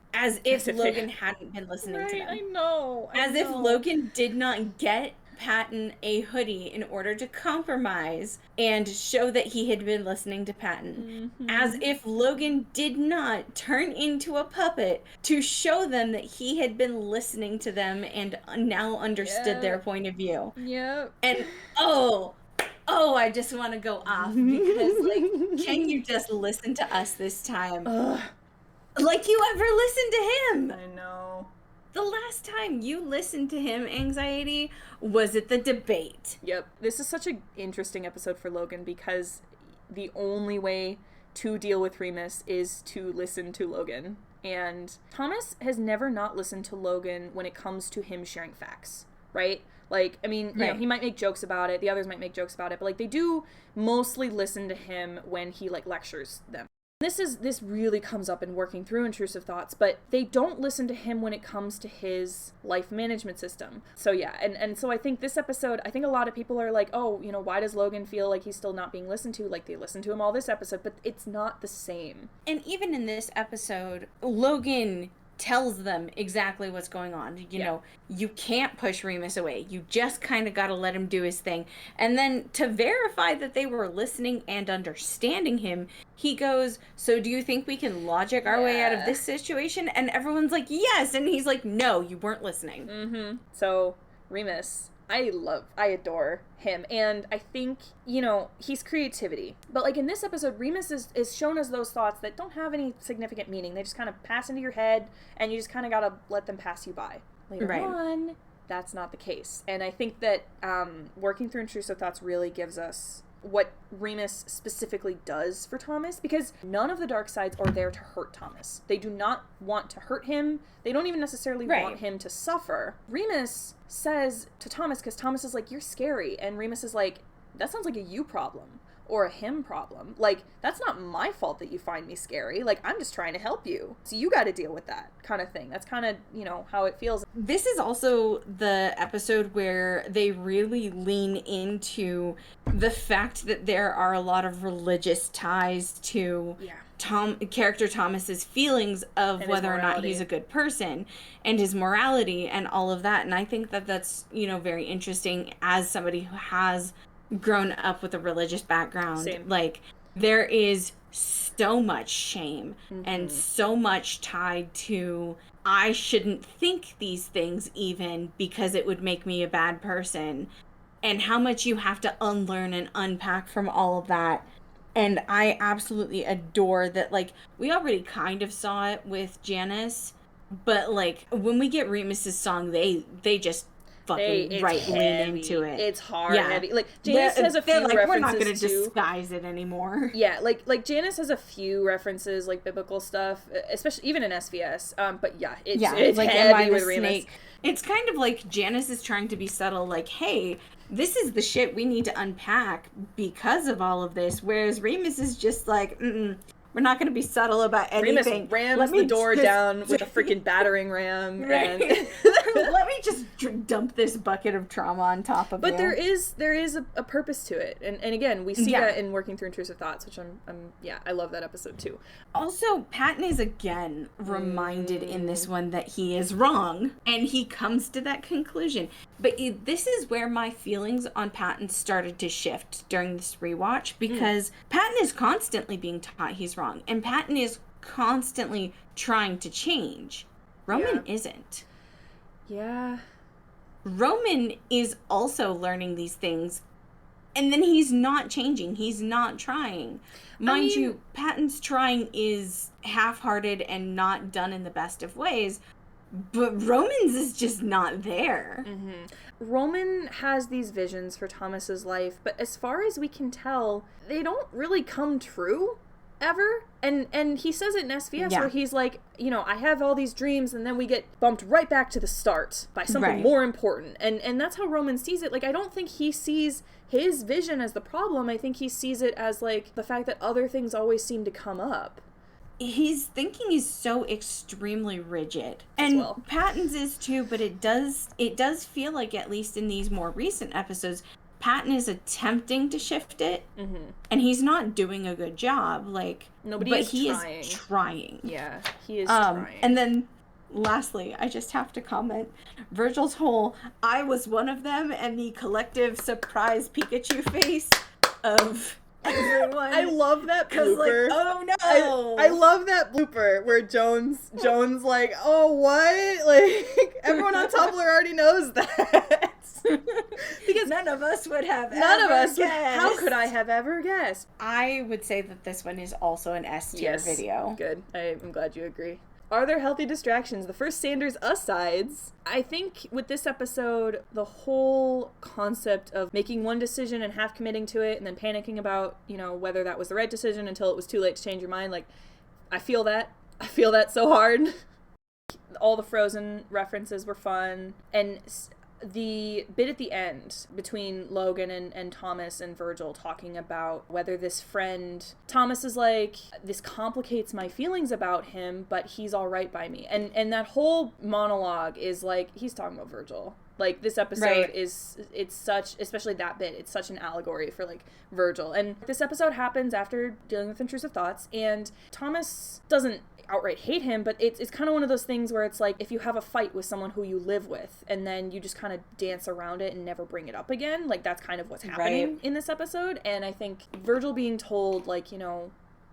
Logan hadn't been listening to them.
I know.
As if Logan did not get Patton a hoodie in order to compromise and show that he had been listening to Patton. Mm-hmm. As if Logan did not turn into a puppet to show them that he had been listening to them and now understood their point of view.
Yep.
And I just want to go off because, like, can you just listen to us this time?
Ugh.
Like you ever listened to him.
I know.
The last time you listened to him, Anxiety, was at the debate.
Yep. This is such an interesting episode for Logan because the only way to deal with Remus is to listen to Logan. And Thomas has never not listened to Logan when it comes to him sharing facts, right? Like, I mean, you know, he might make jokes about it, the others might make jokes about it, but, like, they do mostly listen to him when he, like, lectures them. This really comes up in working through intrusive thoughts, but they don't listen to him when it comes to his life management system. So yeah, and so I think this episode, I think a lot of people are like, oh, you know, why does Logan feel like he's still not being listened to? Like, they listen to him all this episode, but it's not the same.
And even in this episode, Logan tells them exactly what's going on. You know, you can't push Remus away. You just kind of got to let him do his thing. And then to verify that they were listening and understanding him, he goes, so do you think we can logic our way out of this situation? And everyone's like, yes. And he's like, no, you weren't listening.
Mm-hmm. So Remus, I adore him. And I think, you know, he's creativity. But, like, in this episode, Remus is shown as those thoughts that don't have any significant meaning. They just kind of pass into your head, and you just kind of got to let them pass you by. Later on, that's not the case. And I think that working through intrusive thoughts really gives us what Remus specifically does for Thomas, because none of the dark sides are there to hurt Thomas. They do not want to hurt him. They don't even necessarily want him to suffer. Remus says to Thomas, because Thomas is like, you're scary, and Remus is like, that sounds like a you problem or a him problem. Like, that's not my fault that you find me scary. Like, I'm just trying to help you. So you got to deal with that kind of thing. That's kind of, you know, how it feels.
This is also the episode where they really lean into the fact that there are a lot of religious ties to character Thomas's feelings of and whether or not he's a good person and his morality and all of that. And I think that that's, you know, very interesting as somebody who has grown up with a religious background.
Same.
Like, there is so much shame and so much tied to, I shouldn't think these things even because it would make me a bad person, and how much you have to unlearn and unpack from all of that. And I absolutely adore that. Like, we already kind of saw it with Janice, but, like, when we get Remus's song, they just fucking lean into it.
It's hard, heavy. Like, Janice has a few references.
We're not going to disguise it anymore.
Yeah, like Janice has a few references, like biblical stuff, especially even in SVS. But yeah, it's like heavy with Remus.
It's kind of like Janice is trying to be subtle, like, hey, this is the shit we need to unpack because of all of this. Whereas Remus is just like, we're not going to be subtle about anything.
Remus rams the door down with a freaking battering ram.
Right. And let me just dump this bucket of trauma on top of it.
But there is a purpose to it. And again, we see that in working through intrusive thoughts, which I love that episode too.
Also, Patton is again reminded in this one that he is wrong. And he comes to that conclusion. But this is where my feelings on Patton started to shift during this rewatch, because Patton is constantly being taught he's wrong. And Patton is constantly trying to change. Roman isn't.
Yeah.
Roman is also learning these things, and then he's not changing. He's not trying. Mind you, Patton's trying is half-hearted and not done in the best of ways, But Roman's is just not there.
Mm-hmm. Roman has these visions for Thomas's life, but as far as we can tell, they don't really come true ever. And he says it in SVS where he's like, you know, I have all these dreams, and then we get bumped right back to the start by something more important. And that's how Roman sees it. Like, I don't think he sees his vision as the problem. I think he sees it as, like, the fact that other things always seem to come up.
His thinking is so extremely rigid, and Patton's is too, but it does feel like, at least in these more recent episodes, Patton is attempting to shift it, and he's not doing a good job. Like, he is trying.
Yeah, he is trying.
And then lastly, I just have to comment, Virgil's whole "I was one of them" and the collective surprise Pikachu face of everyone.
I love that blooper.
Like, oh no!
I love that blooper where Jones like, oh what? Like, everyone on Tumblr already knows that.
Because none of us would have guessed.
How could I have ever guessed?
I would say that this one is also an S tier video.
Good. I'm glad you agree. Are there healthy distractions? The first Sanders asides. I think with this episode, the whole concept of making one decision and half committing to it and then panicking about, you know, whether that was the right decision until it was too late to change your mind. Like, I feel that so hard. All the Frozen references were fun. And the bit at the end between Logan and Thomas and Virgil talking about whether this friend, Thomas is like, this complicates my feelings about him, but he's all right by me. And that whole monologue is like, he's talking about Virgil. Like, this episode it's such, especially that bit, it's such an allegory for, like, Virgil. And this episode happens after dealing with intrusive thoughts, and Thomas doesn't outright hate him, but it's kind of one of those things where it's like, if you have a fight with someone who you live with and then you just kind of dance around it and never bring it up again, like, that's kind of what's happening in this episode. And I think Virgil being told, like, you know,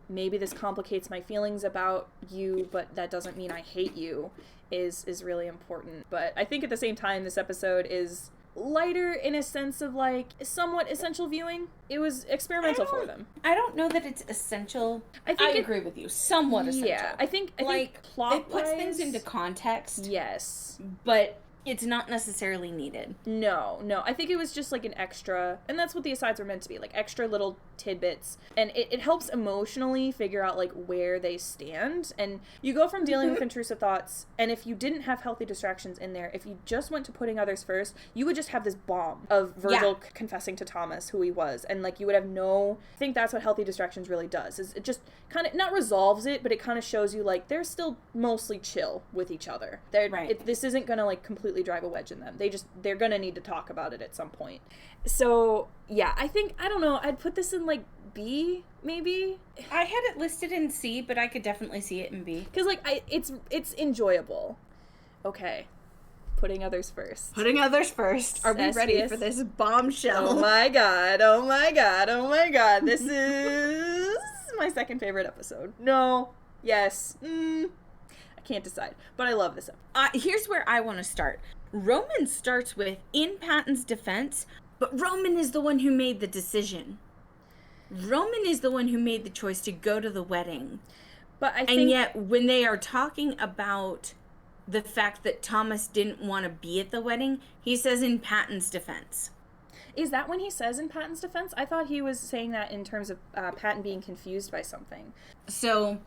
maybe this complicates my feelings about you, but that doesn't mean I hate you, is really important. But I think at the same time, this episode is lighter in a sense of, like, somewhat essential viewing. It was experimental for them.
I don't know that it's essential. I agree with you. Somewhat essential.
Yeah, I think plot
it puts things into context.
Yes.
But it's not necessarily needed.
No. I think it was just like an extra, and that's what the asides were meant to be, like extra little tidbits. And it helps emotionally figure out, like, where they stand. And you go from dealing with intrusive thoughts, and if you didn't have healthy distractions in there, if you just went to putting others first, you would just have this bomb of Virgil confessing to Thomas who he was. And, like, you would have I think that's what healthy distractions really does, is it just kind of, not resolves it, but it kind of shows you, like, they're still mostly chill with each other. This isn't gonna, like, completely drive a wedge in them. They're gonna need to talk about it at some point. So yeah, I think, I don't know, I'd put this in, like, B, maybe.
I had it listed in C, but I could definitely see it in B.
Because, like, it's enjoyable. Okay, putting others first.
Are we ready for this bombshell?
Oh my god. This is my second favorite episode. No. Yes. I can't decide, but I love this episode.
Here's where I want to start. Roman starts with, in Patton's defense, but Roman is the one who made the decision. Roman is the one who made the choice to go to the wedding.
But I think...
And yet, when they are talking about the fact that Thomas didn't want to be at the wedding, he says, in Patton's defense.
Is that when he says in Patton's defense? I thought he was saying that in terms of Patton being confused by something.
So,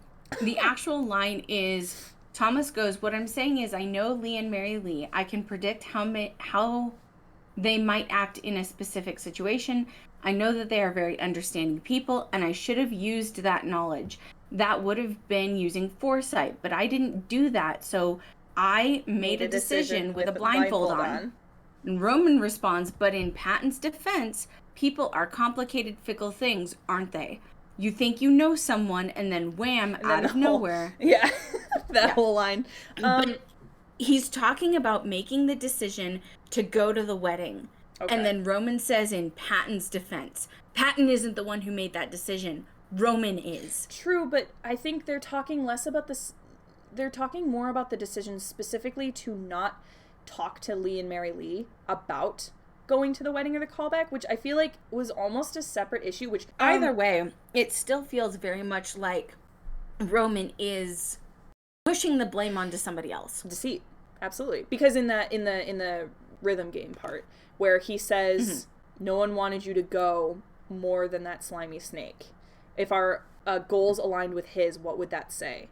the actual line is... Thomas goes, what I'm saying is, I know Lee and Mary Lee. I can predict how they might act in a specific situation. I know that they are very understanding people, and I should have used that knowledge. That would have been using foresight, but I didn't do that, so I made a decision with a blindfold on. And Roman responds, but in Patton's defense, people are complicated, fickle things, aren't they? You think you know someone, and then wham, out of nowhere.
Yeah, that whole line.
But he's talking about making the decision to go to the wedding. Okay. And then Roman says in Patton's defense, Patton isn't the one who made that decision. Roman is.
True, but I think they're talking less about this. They're talking more about the decision specifically to not talk to Lee and Mary Lee about going to the wedding or the callback, which I feel like was almost a separate issue, which...
Either way, it still feels very much like Roman is pushing the blame onto somebody else.
Deceit. absolutely. Because in the rhythm game part, where he says, no one wanted you to go more than that slimy snake. If our goals aligned with his, what would that say?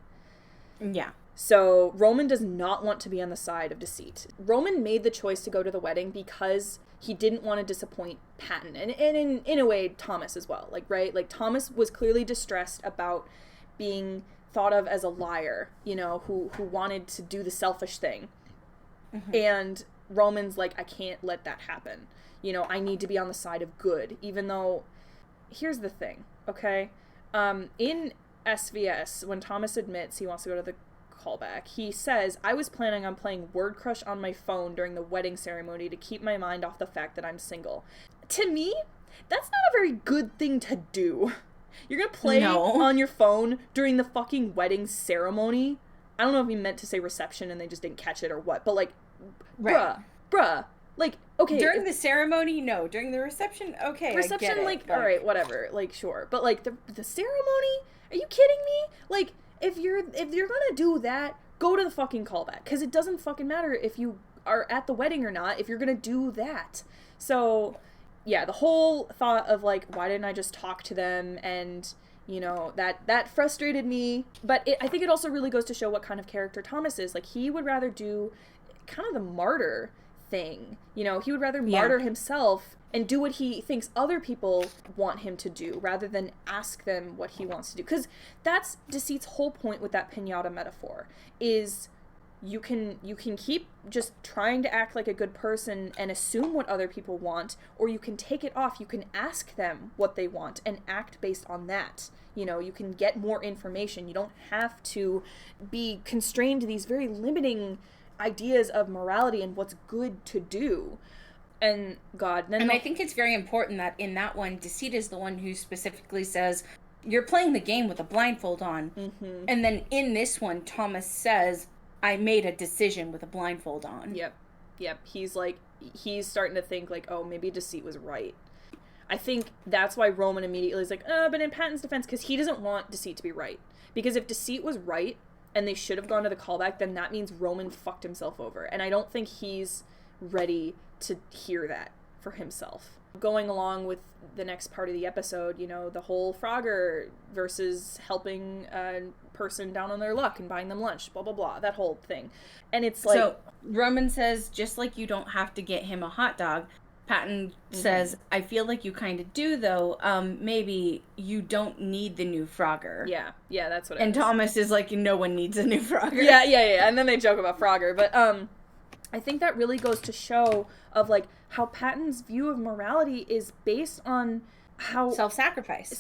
Yeah.
So Roman does not want to be on the side of deceit. Roman made the choice to go to the wedding because he didn't want to disappoint Patton. And in a way, Thomas as well. Like, right? Like, Thomas was clearly distressed about being thought of as a liar, you know, who wanted to do the selfish thing. And Roman's like, I can't let that happen. You know, I need to be on the side of good, even though, here's the thing, okay? In SVS, when Thomas admits he wants to go to the callback, he says, I was planning on playing Word Crush on my phone during the wedding ceremony to keep my mind off the fact that I'm single. To me, that's not a very good thing to do. You're gonna play on your phone during the fucking wedding ceremony? I don't know if he meant to say reception and they just didn't catch it or what, but like, bruh. Like, okay.
During the ceremony, no. During the reception, okay.
Reception,
I get it,
like, alright, whatever. Like, sure. But like, the ceremony? Are you kidding me? Like, if you're gonna do that, go to the fucking callback. Because it doesn't fucking matter if you are at the wedding or not, if you're gonna do that. So, yeah, the whole thought of, like, why didn't I just talk to them, and, you know, that frustrated me. But I think it also really goes to show what kind of character Thomas is. Like, he would rather do kind of the martyr thing. You know, he would rather martyr himself and do what he thinks other people want him to do rather than ask them what he wants to do. Because that's Deceit's whole point with that piñata metaphor, is you can keep just trying to act like a good person and assume what other people want, or you can take it off. You can ask them what they want and act based on that. You know, you can get more information. You don't have to be constrained to these very limiting ideas of morality and what's good to do. And God, then
I think it's very important that in that one, Deceit is the one who specifically says, you're playing the game with a blindfold on. And then in this one, Thomas says, I made a decision with a blindfold on.
Yep. He's starting to think like, oh, maybe Deceit was right. I think that's why Roman immediately is like, but in Patton's defense, because he doesn't want Deceit to be right. Because if Deceit was right, and they should have gone to the callback, then that means Roman fucked himself over. And I don't think he's ready to hear that for himself. Going along with the next part of the episode, you know, the whole Frogger versus helping a person down on their luck and buying them lunch, blah, blah, blah, that whole thing. And it's like...
So, Roman says, just like you don't have to get him a hot dog, Patton says, I feel like you kind of do, though. Maybe you don't need the new Frogger.
Yeah, that's what it is.
And Thomas is like, no one needs a new Frogger.
Yeah. And then they joke about Frogger. But I think that really goes to show of, like, how Patton's view of morality is based on how... Self-sacrifice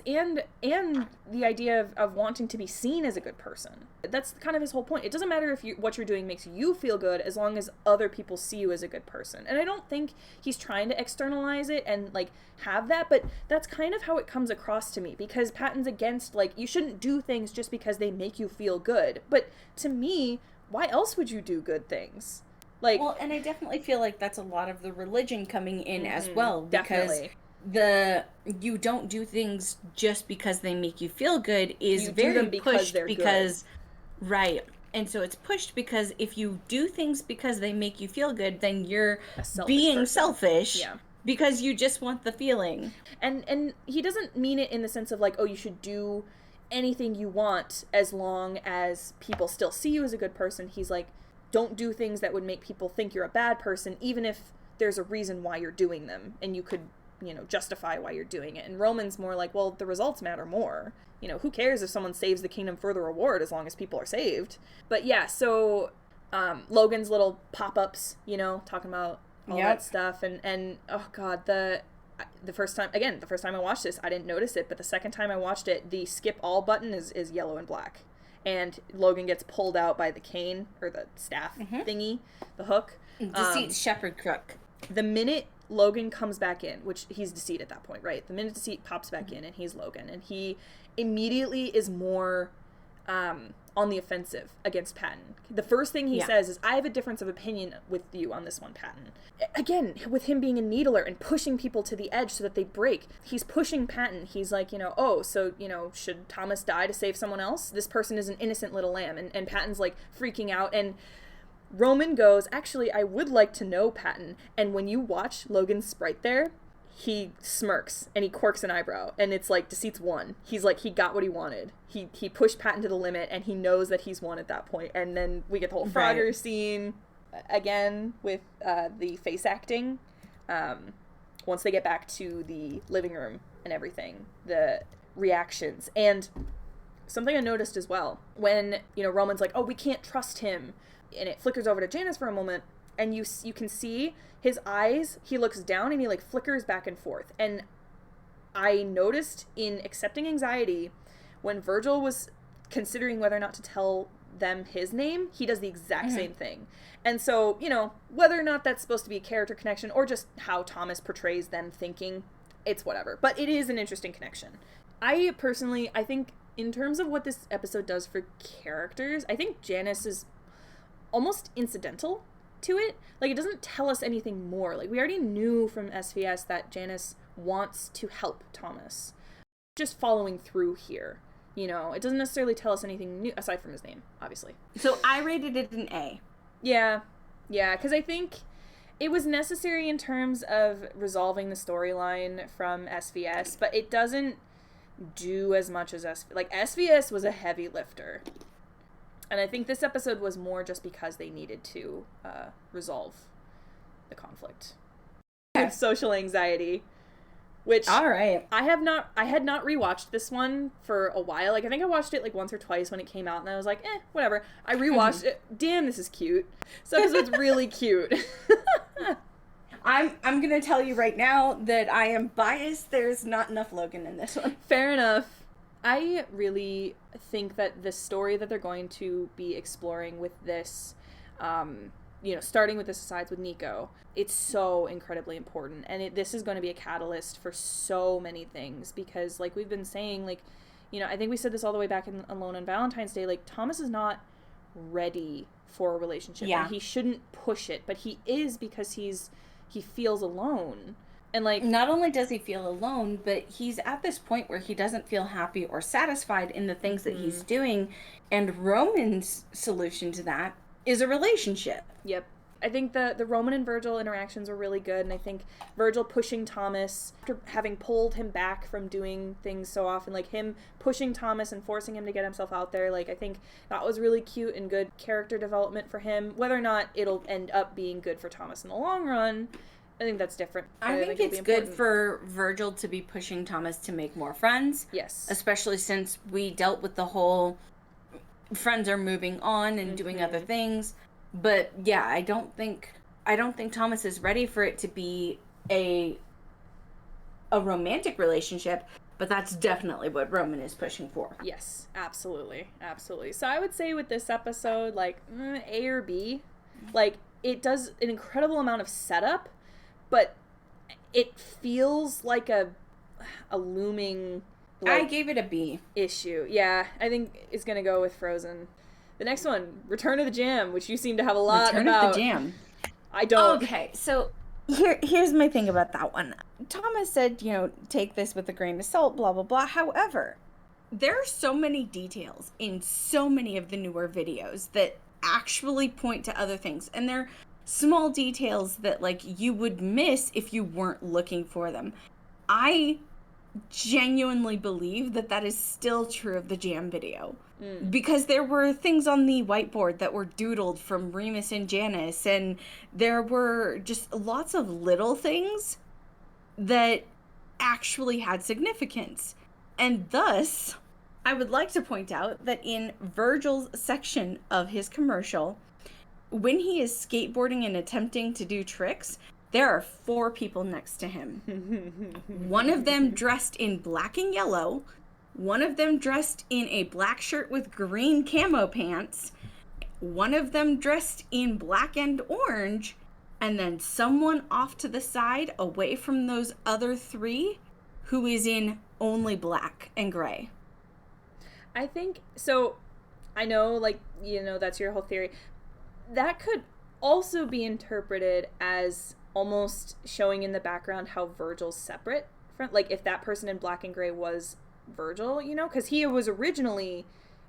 and the idea of wanting to be seen as a good person. That's kind of his whole point. It doesn't matter if what you're doing makes you feel good as long as other people see you as a good person. And I don't think he's trying to externalize it and, like, have that, but that's kind of how it comes across to me, because Patton's against, like, you shouldn't do things just because they make you feel good. But to me, why else would you do good things? Like,
well, and I definitely feel like that's a lot of the religion coming in as well, because
definitely.
You don't do things just because they make you feel good is
you
very
do them because
pushed
they're
because
good.
Right. And so it's pushed because if you do things because they make you feel good, then you're being selfish.
Yeah.
Because you just want the feeling.
And he doesn't mean it in the sense of like, oh, you should do anything you want as long as people still see you as a good person. He's like, don't do things that would make people think you're a bad person, even if there's a reason why you're doing them and you could, you know, justify why you're doing it. And Roman's more like, well, the results matter more. You know, who cares if someone saves the kingdom for the reward as long as people are saved? But yeah, so Logan's little pop-ups, you know, talking about all that stuff. And oh God, the first time I watched this, I didn't notice it, but the second time I watched it, the skip all button is yellow and black. And Logan gets pulled out by the cane, or the staff thingy, the hook.
Deceit shepherd crook.
The minute Logan comes back in, which he's Deceit at that point, right? The minute Deceit pops back in and he's Logan, and he immediately is more on the offensive against Patton. The first thing he says is, I have a difference of opinion with you on this one, Patton. Again, with him being a needler and pushing people to the edge so that they break, he's pushing Patton. He's like, you know, oh, so, you know, should Thomas die to save someone else? This person is an innocent little lamb. And Patton's like freaking out. And Roman goes, actually, I would like to know, Patton. And when you watch Logan's sprite there, he smirks and he quirks an eyebrow. And it's like, Deceit's won. He's like, he got what he wanted. He pushed Patton to the limit, and he knows that he's won at that point. And then we get the whole Frogger scene again with the face acting. Once they get back to the living room and everything, the reactions. And something I noticed as well, when, Roman's like, oh, we can't trust him, and it flickers over to Janice for a moment, and you can see his eyes, he looks down and he like flickers back and forth. And I noticed in Accepting Anxiety, when Virgil was considering whether or not to tell them his name, he does the exact same thing. And so, whether or not that's supposed to be a character connection or just how Thomas portrays them thinking, it's whatever. But it is an interesting connection. I think in terms of what this episode does for characters, I think Janice is almost incidental to it. Like, it doesn't tell us anything more. Like, we already knew from SVS that Janice wants to help Thomas. Just following through here. It doesn't necessarily tell us anything new, aside from his name, obviously.
So I rated it an A.
Yeah, because I think it was necessary in terms of resolving the storyline from SVS, but it doesn't do as much as SVS was a heavy lifter. And I think this episode was more just because they needed to resolve the conflict. With Social Anxiety. Which,
all right,
I had not rewatched this one for a while. Like, I think I watched it like once or twice when it came out, and I was like, whatever. I rewatched it. Damn, this is cute. This episode's really cute.
I'm gonna tell you right now that I am biased. There's not enough Logan in this one.
Fair enough. I really think that the story that they're going to be exploring with this, starting with this asides with Nico, it's so incredibly important. And this is going to be a catalyst for so many things, because like we've been saying, like, I think we said this all the way back in Alone on Valentine's Day, like, Thomas is not ready for a relationship.
Yeah.
And he shouldn't push it, but he is, because he feels alone. And like,
not only does he feel alone, but he's at this point where he doesn't feel happy or satisfied in the things that he's doing. And Roman's solution to that is a relationship.
Yep. I think the Roman and Virgil interactions were really good, and I think Virgil pushing Thomas, after having pulled him back from doing things so often, like him pushing Thomas and forcing him to get himself out there, like, I think that was really cute and good character development for him. Whether or not it'll end up being good for Thomas in the long run, I think that's different.
I think it's good for Virgil to be pushing Thomas to make more friends.
Yes.
Especially since we dealt with the whole friends are moving on and doing other things. But yeah, I don't think Thomas is ready for it to be a romantic relationship, but that's definitely what Roman is pushing for.
Yes, absolutely. Absolutely. So I would say with this episode, like, A or B. Like, it does an incredible amount of setup, but it feels like a looming, like,
I gave it a B.
Issue. Yeah, I think it's going to go with Frozen. The next one, Return of the Jam, which you seem to have a lot
about. Return of the Jam.
I don't.
Okay, so here's my thing about that one. Thomas said, take this with a grain of salt, blah, blah, blah. However, there are so many details in so many of the newer videos that actually point to other things. And they're small details that, like, you would miss if you weren't looking for them. I genuinely believe that is still true of the Jam video. Because there were things on the whiteboard that were doodled from Remus and Janice, and there were just lots of little things that actually had significance. And thus, I would like to point out that in Virgil's section of his commercial, when he is skateboarding and attempting to do tricks, there are 4 people next to him. One of them dressed in black and yellow, one of them dressed in a black shirt with green camo pants, one of them dressed in black and orange, and then someone off to the side, away from those other 3, who is in only black and gray.
I think, so, I know, like, that's your whole theory. That could also be interpreted as almost showing in the background how Virgil's separate from, like, if that person in black and gray was Virgil, because he was originally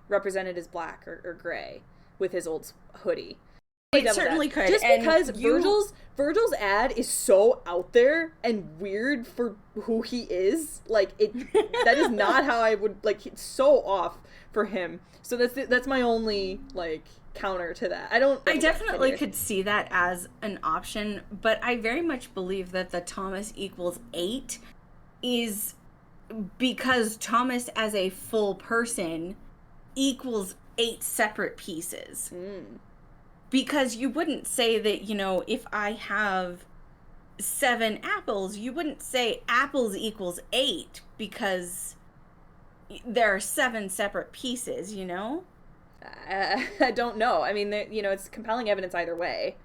represented as black or gray with his old hoodie.
It certainly could.
Just because Virgil's ad is so out there and weird for who he is. Like, that is not how I would, like, it's so off for him. So that's my only, like, counter to that. I
definitely could see that as an option, but I very much believe that the Thomas equals 8 is because Thomas as a full person equals 8 separate pieces. Because you wouldn't say that, you know, if I have 7 apples, you wouldn't say apples equals 8 because there are 7 separate pieces, you know?
I don't know. I mean, you know, it's compelling evidence either way.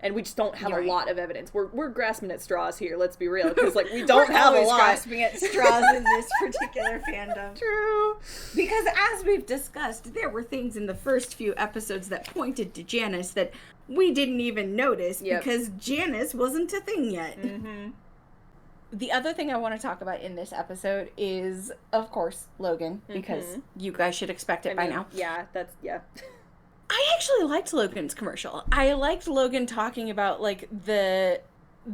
And we just don't have a lot of evidence. We're grasping at straws here, let's be real. Because, like, we don't have a lot.
Grasping at straws in this particular fandom.
True.
Because as we've discussed, there were things in the first few episodes that pointed to Janice that we didn't even notice because Janice wasn't a thing yet.
Mm-hmm.
The other thing I want to talk about in this episode is, of course, Logan. Because you guys should expect it by now.
Yeah,
I actually liked Logan's commercial. I liked Logan talking about, like, the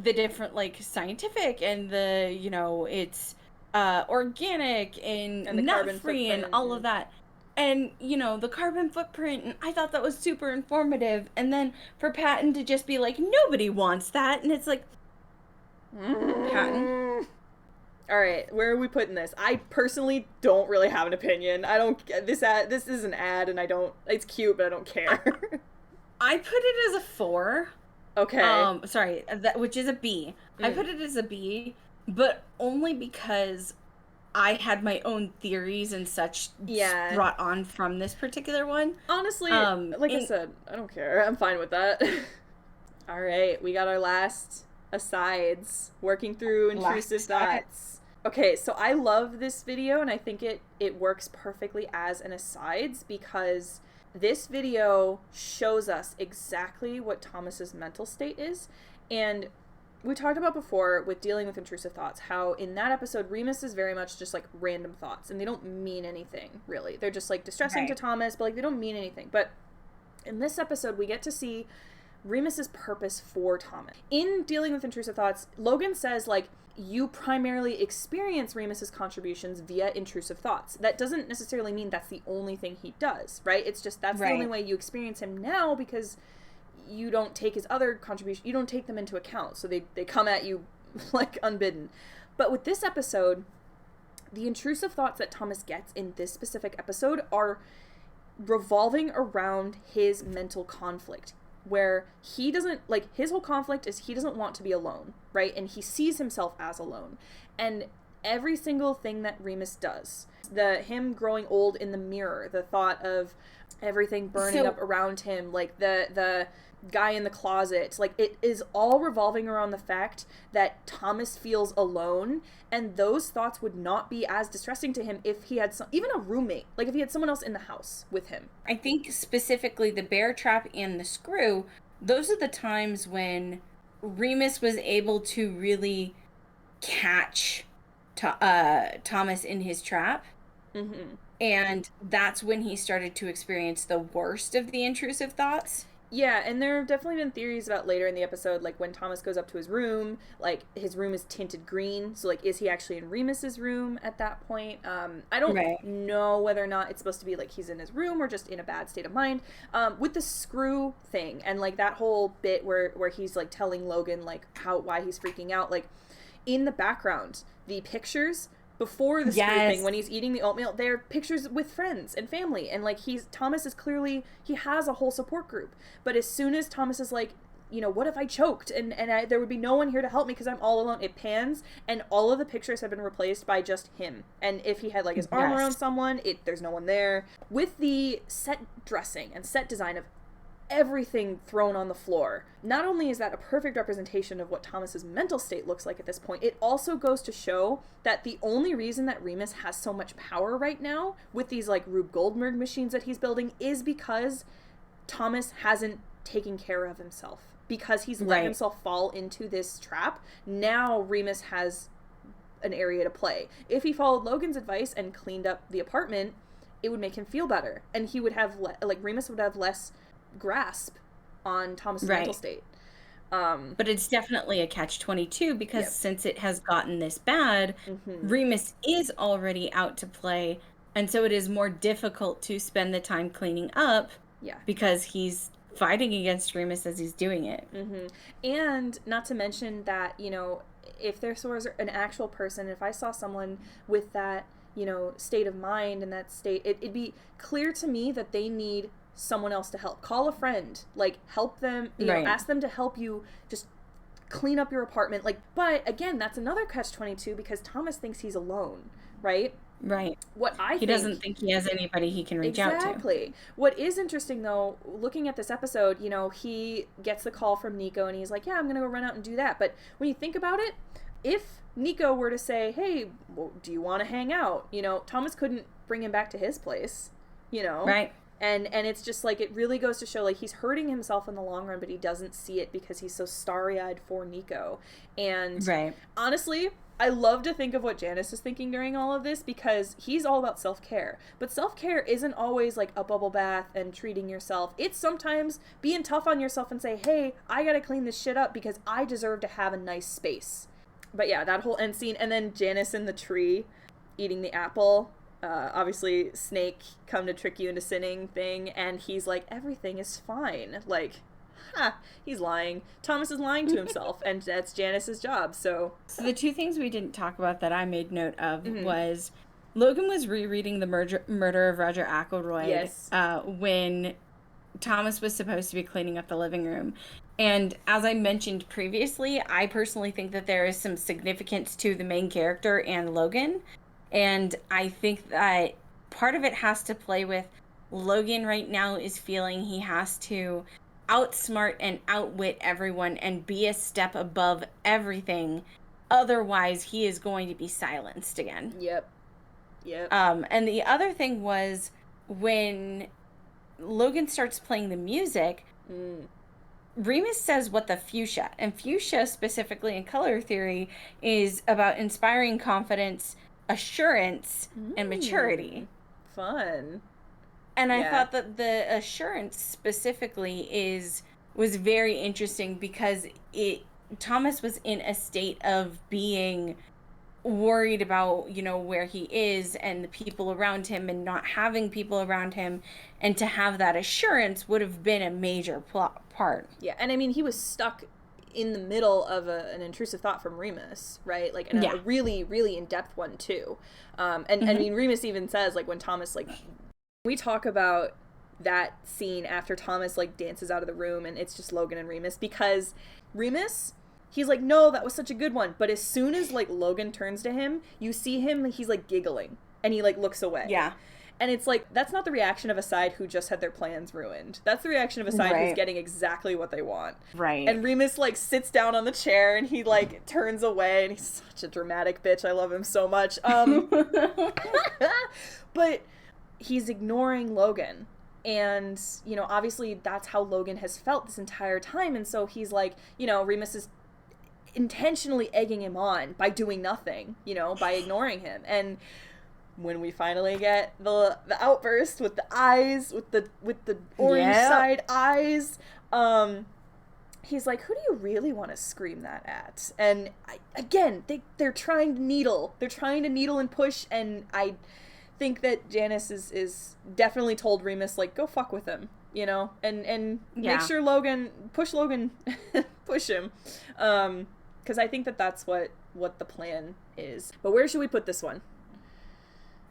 different, like, scientific and the, you know, it's organic and nut-free and all of that. And, you know, the carbon footprint, and I thought that was super informative. And then for Patton to just be like, nobody wants that. And it's like, Patton.
All right, where are we putting this? I personally don't really have an opinion. I don't. This is an ad, and I don't. It's cute, but I don't care.
I put it as a 4.
Okay.
Sorry, which is a B. I put it as a B, but only because I had my own theories and such brought on from this particular one.
Honestly, like I said, I don't care. I'm fine with that. All right, we got our last asides, working through intrusive thoughts. Okay, so I love this video, and I think it works perfectly as an asides because this video shows us exactly what Thomas's mental state is. And we talked about before with dealing with intrusive thoughts, how in that episode, Remus is very much just like random thoughts, and they don't mean anything, really. They're just like distressing to Thomas, but like they don't mean anything. But in this episode, we get to see Remus's purpose for Thomas. In dealing with intrusive thoughts, Logan says, like, you primarily experience Remus's contributions via intrusive thoughts. That doesn't necessarily mean that's the only thing he does, right? It's just that's the only way you experience him now because you don't take his other contributions, you don't take them into account. So they come at you, like, unbidden. But with this episode, the intrusive thoughts that Thomas gets in this specific episode are revolving around his mental conflict, where he doesn't, like, his whole conflict is he doesn't want to be alone, right? And he sees himself as alone. And every single thing that Remus does, him growing old in the mirror, the thought of everything burning up around him, like the guy in the closet, like, it is all revolving around the fact that Thomas feels alone, and those thoughts would not be as distressing to him if he had even a roommate, like if he had someone else in the house with him.
I think specifically the bear trap and the screw, those are the times when Remus was able to really catch Thomas in his trap. And that's when he started to experience the worst of the intrusive thoughts.
Yeah, and there have definitely been theories about later in the episode, like when Thomas goes up to his room, like his room is tinted green, so like is he actually in Remus's room at that point? I don't know whether or not it's supposed to be like he's in his room or just in a bad state of mind. With the screw thing and like that whole bit where he's like telling Logan like why he's freaking out, like in the background, the pictures before the screw thing, when he's eating the oatmeal, they're pictures with friends and family, and like Thomas is clearly, he has a whole support group, but as soon as Thomas is like, you know, what if I choked and there would be no one here to help me because I'm all alone, it pans and all of the pictures have been replaced by just him, and if he had like his arm around someone, there's no one there. With the set dressing and set design of everything thrown on the floor, not only is that a perfect representation of what Thomas's mental state looks like at this point, it also goes to show that the only reason that Remus has so much power right now with these like Rube Goldberg machines that he's building is because Thomas hasn't taken care of himself, because he's let himself fall into this trap. Now Remus has an area to play. If he followed Logan's advice and cleaned up the apartment, it would make him feel better, and he would have Remus would have less grasp on Thomas's mental state.
But it's definitely a catch-22 because since it has gotten this bad, Remus is already out to play, and so it is more difficult to spend the time cleaning up because he's fighting against Remus as he's doing it.
And not to mention that, you know, if there was an actual person, if I saw someone with that, you know, state of mind and that state, it'd be clear to me that they need someone else to help. Call a friend, like, help them, you know, ask them to help you just clean up your apartment. Like, but again, that's another catch-22 because Thomas thinks he's alone, right?
Right.
He
doesn't think he has anybody he can reach out to.
Exactly. What is interesting, though, looking at this episode, you know, he gets the call from Nico and he's like, yeah, I'm going to go run out and do that. But when you think about it, if Nico were to say, hey, well, do you want to hang out? You know, Thomas couldn't bring him back to his place, you know?
Right.
And it's just like, it really goes to show, like, he's hurting himself in the long run, but he doesn't see it because he's so starry-eyed for Nico. And honestly, I love to think of what Janice is thinking during all of this because he's all about self-care. But self-care isn't always like a bubble bath and treating yourself. It's sometimes being tough on yourself and say, hey, I gotta clean this shit up because I deserve to have a nice space. But yeah, that whole end scene, and then Janice in the tree eating the apple. Obviously, Snake come to trick you into sinning thing, and he's like, everything is fine. Like, he's lying. Thomas is lying to himself, and that's Janice's job, so
the two things we didn't talk about that I made note of was Logan was rereading the murder of Roger Ackroyd when Thomas was supposed to be cleaning up the living room. And as I mentioned previously, I personally think that there is some significance to the main character and Logan. And I think that part of it has to play with Logan right now is feeling he has to outsmart and outwit everyone and be a step above everything. Otherwise, he is going to be silenced again.
Yep.
And the other thing was when Logan starts playing the music, Remus says, what the fuchsia? And fuchsia, specifically in color theory, is about inspiring confidence, assurance, and maturity.
Fun.
And I thought that the assurance specifically was very interesting because Thomas was in a state of being worried about, you know, where he is and the people around him and not having people around him, and to have that assurance would have been a major part.
Yeah, and I mean, he was stuck in the middle of an intrusive thought from Remus, right? Like, and a really, really in-depth one, too. I mean, Remus even says, like, when Thomas, like, we talk about that scene after Thomas, like, dances out of the room, and it's just Logan and Remus, because Remus, he's like, no, that was such a good one, but as soon as, like, Logan turns to him, you see him, he's, like, giggling, and he, like, looks away.
Yeah.
And it's like, that's not the reaction of a side who just had their plans ruined. That's the reaction of a side who's getting exactly what they want.
Right.
And Remus, like, sits down on the chair and he, like, turns away, and he's such a dramatic bitch. I love him so much. But he's ignoring Logan. And, you know, obviously that's how Logan has felt this entire time. And so he's like, you know, Remus is intentionally egging him on by doing nothing, you know, by ignoring him. And when we finally get the outburst with the eyes, with the orange side eyes, he's like, who do you really want to scream that at? And again, they're trying to needle. They're trying to needle and push, and I think that Janice is definitely told Remus, like, go fuck with him, you know? And make sure push him. Because I think that's what the plan is. But where should we put this one?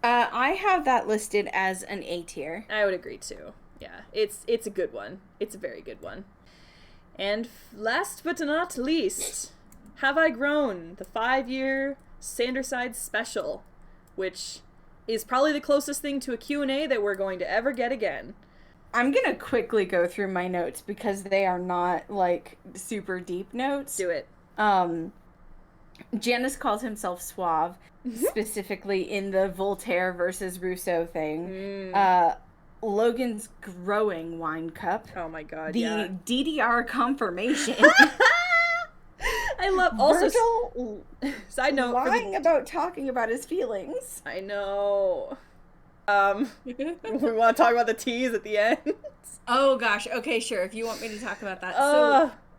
I have that listed as an A tier.
I would agree too. Yeah, it's a good one. It's a very good one. And last but not least, Have I Grown? The 5-year Sanderside special, which is probably the closest thing to a Q&A that we're going to ever get again.
I'm going to quickly go through my notes because they are not, like, super deep notes.
Do it.
Janice calls himself suave, specifically in the Voltaire versus Rousseau thing. Logan's growing wine cup.
Oh my god,
the DDR confirmation.
I love also
Virgil
side note
lying about talking about his feelings.
I know. We want to talk about the tease at the end.
Oh gosh, okay, sure. If you want me to talk about that.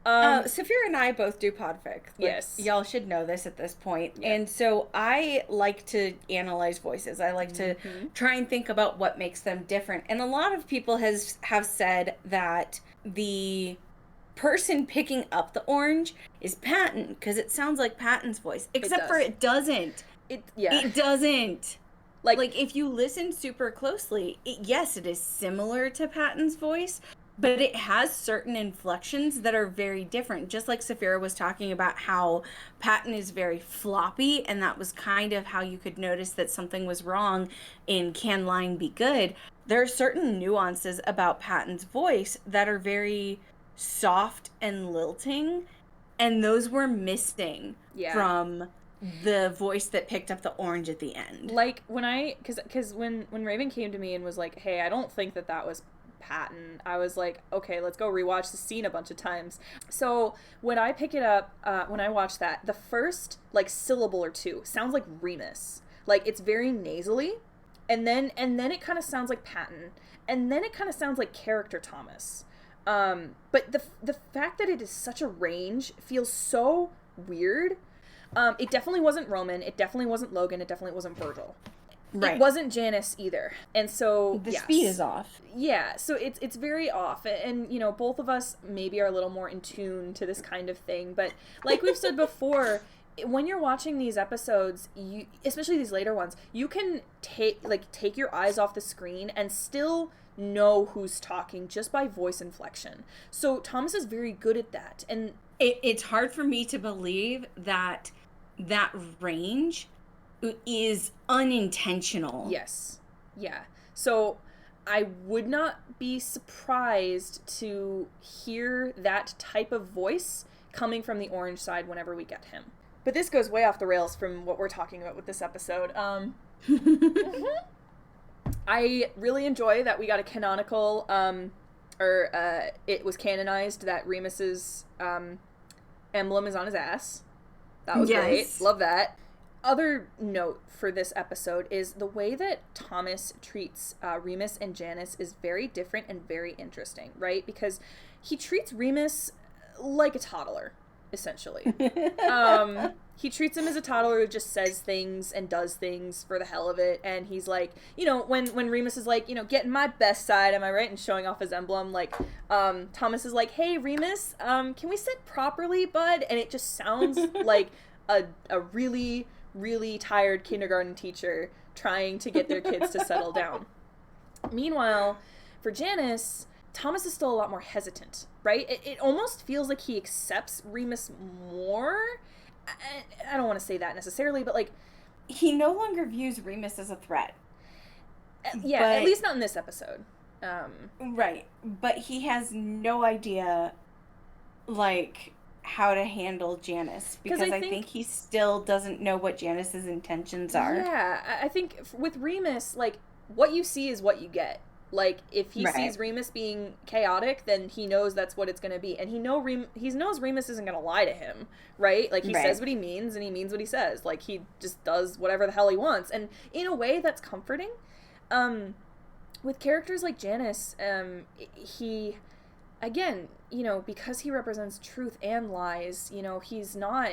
Saphira and I both do podfic.
Yes.
Y'all should know this at this point.
Yeah.
And so I like to analyze voices. I like to try and think about what makes them different. And a lot of people have said that the person picking up the orange is Patton because it sounds like Patton's voice. Except for it doesn't. It doesn't. Like if you listen super closely, yes, it is similar to Patton's voice, but it has certain inflections that are very different. Just like Saphira was talking about how Patton is very floppy, and that was kind of how you could notice that something was wrong in Can Lying Be Good. There are certain nuances about Patton's voice that are very soft and lilting, and those were missing from the voice that picked up the orange at the end.
Like because when Raven came to me and was like, hey, I don't think that was Patton, I was like, okay, let's go rewatch the scene a bunch of times. So when I pick it up, when I watch that, the first like syllable or two sounds like Remus. Like it's very nasally, and then it kind of sounds like Patton, and then it kind of sounds like character Thomas. But the fact that it is such a range feels so weird. It definitely wasn't Roman. It definitely wasn't Logan. It definitely wasn't Virgil. Right. It wasn't Janice either. And so
the speed is off.
Yeah, so it's very off. And you know, both of us maybe are a little more in tune to this kind of thing. But like we've said before, when you're watching these episodes, you, especially these later ones, you can take your eyes off the screen and still know who's talking just by voice inflection. So Thomas is very good at that. And
it's hard for me to believe that range is unintentional.
Yes. Yeah. So I would not be surprised to hear that type of voice coming from the orange side whenever we get him. But this goes way off the rails from what we're talking about with this episode. I really enjoy that we got a canonical, it was canonized that Remus's emblem is on his ass. That was great. Love that. Other note for this episode is the way that Thomas treats Remus and Janice is very different and very interesting, right? Because he treats Remus like a toddler, essentially. He treats him as a toddler who just says things and does things for the hell of it. And he's like, you know, when Remus is like, you know, getting my best side, am I right? And showing off his emblem, like, Thomas is like, hey, Remus, can we sit properly, bud? And it just sounds like a really, really tired kindergarten teacher trying to get their kids to settle down. Meanwhile, for Janice, Thomas is still a lot more hesitant, right? It almost feels like he accepts Remus more. I don't want to say that necessarily, but like,
he no longer views Remus as a threat.
Yeah, at least not in this episode.
Right, but he has no idea, like, how to handle Janice, because I think he still doesn't know what Janice's intentions are.
Yeah, I think with Remus, like, what you see is what you get. Like, if he sees Remus being chaotic, then he knows that's what it's going to be. And he knows Remus isn't going to lie to him, right? Like, he says what he means, and he means what he says. Like, he just does whatever the hell he wants. And in a way, that's comforting. With characters like Janice, he, again, you know, because he represents truth and lies, you know, he's not...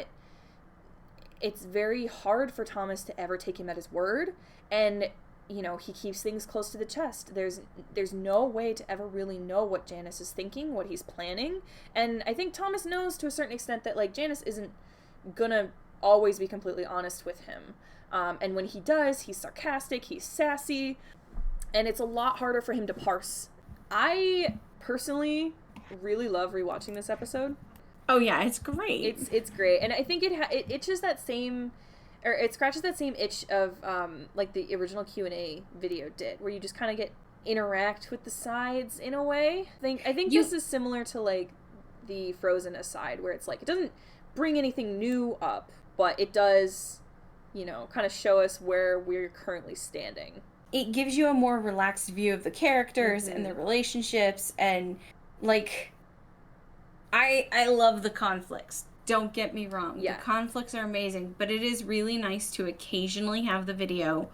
It's very hard for Thomas to ever take him at his word. And... you know, he keeps things close to the chest. There's no way to ever really know what Janice is thinking, what he's planning. And I think Thomas knows to a certain extent that, like, Janice isn't gonna always be completely honest with him. And when he does, he's sarcastic, he's sassy, and it's a lot harder for him to parse. I personally really love rewatching this episode.
Oh yeah, it's great.
It's great. And I think it itches that same... or it scratches that same itch of, like the original Q&A video did, where you just kind of interact with the sides in a way. I think this is similar to, like, the Frozen aside, where it's like, it doesn't bring anything new up, but it does, you know, kind of show us where we're currently standing.
It gives you a more relaxed view of the characters and their relationships, and, like, I love the conflicts. Don't get me wrong. Yeah. The conflicts are amazing, but it is really nice to occasionally have the video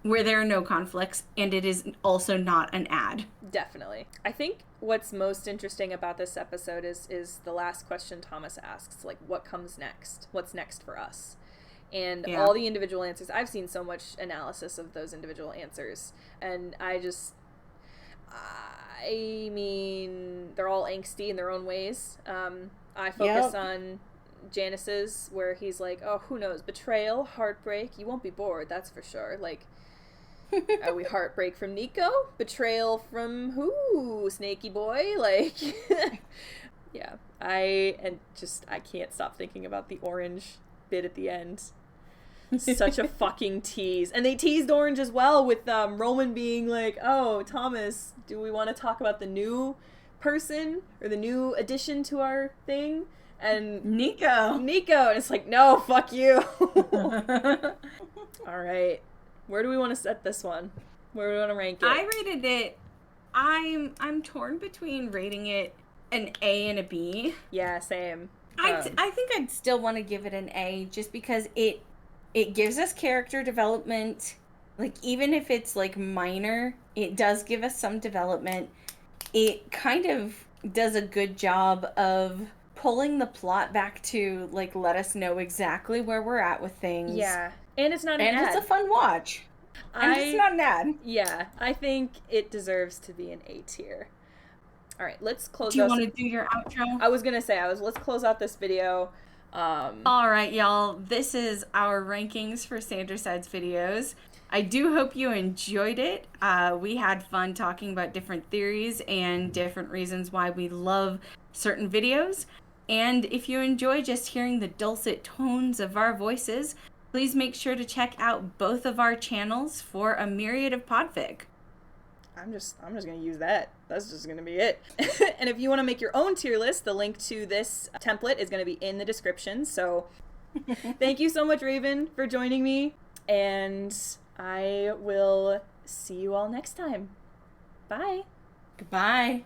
where there are no conflicts, and it is also not an ad.
Definitely. I think what's most interesting about this episode is the last question Thomas asks, like, what comes next? What's next for us? And all the individual answers. I've seen so much analysis of those individual answers, and I mean, they're all angsty in their own ways. I focus on Janice's, where he's like, oh, who knows, betrayal, heartbreak, you won't be bored, that's for sure. Like, are we heartbreak from Nico? Betrayal from who? Snaky boy? Like, yeah. I can't stop thinking about the orange bit at the end. Such a fucking tease. And they teased Orange as well with Roman being like, oh, Thomas, do we want to talk about the new person or the new addition to our thing? And Nico. And it's like, no, fuck you. All right. Where do we want to set this one? Where do we want to rank it?
I rated it. I'm torn between rating it an A and a B.
Yeah, same.
I think I'd still want to give it an A just because it gives us character development. Like, even if it's, like, minor, it does give us some development. It kind of does a good job of pulling the plot back to, like, let us know exactly where we're at with things.
Yeah. And it's not an ad.
And it's a fun watch. And it's not an ad.
Yeah. I think it deserves to be an A tier. All right, let's close.
Do you want to do your outro?
I was going to say, let's close out this video.
All right, y'all. This is our rankings for Sanderside's videos. I do hope you enjoyed it. We had fun talking about different theories and different reasons why we love certain videos. And if you enjoy just hearing the dulcet tones of our voices, please make sure to check out both of our channels for a myriad of podfic.
I'm just going to use that. That's just going to be it. And if you want to make your own tier list, the link to this template is going to be in the description. So thank you so much, Raven, for joining me. And I will see you all next time. Bye.
Goodbye.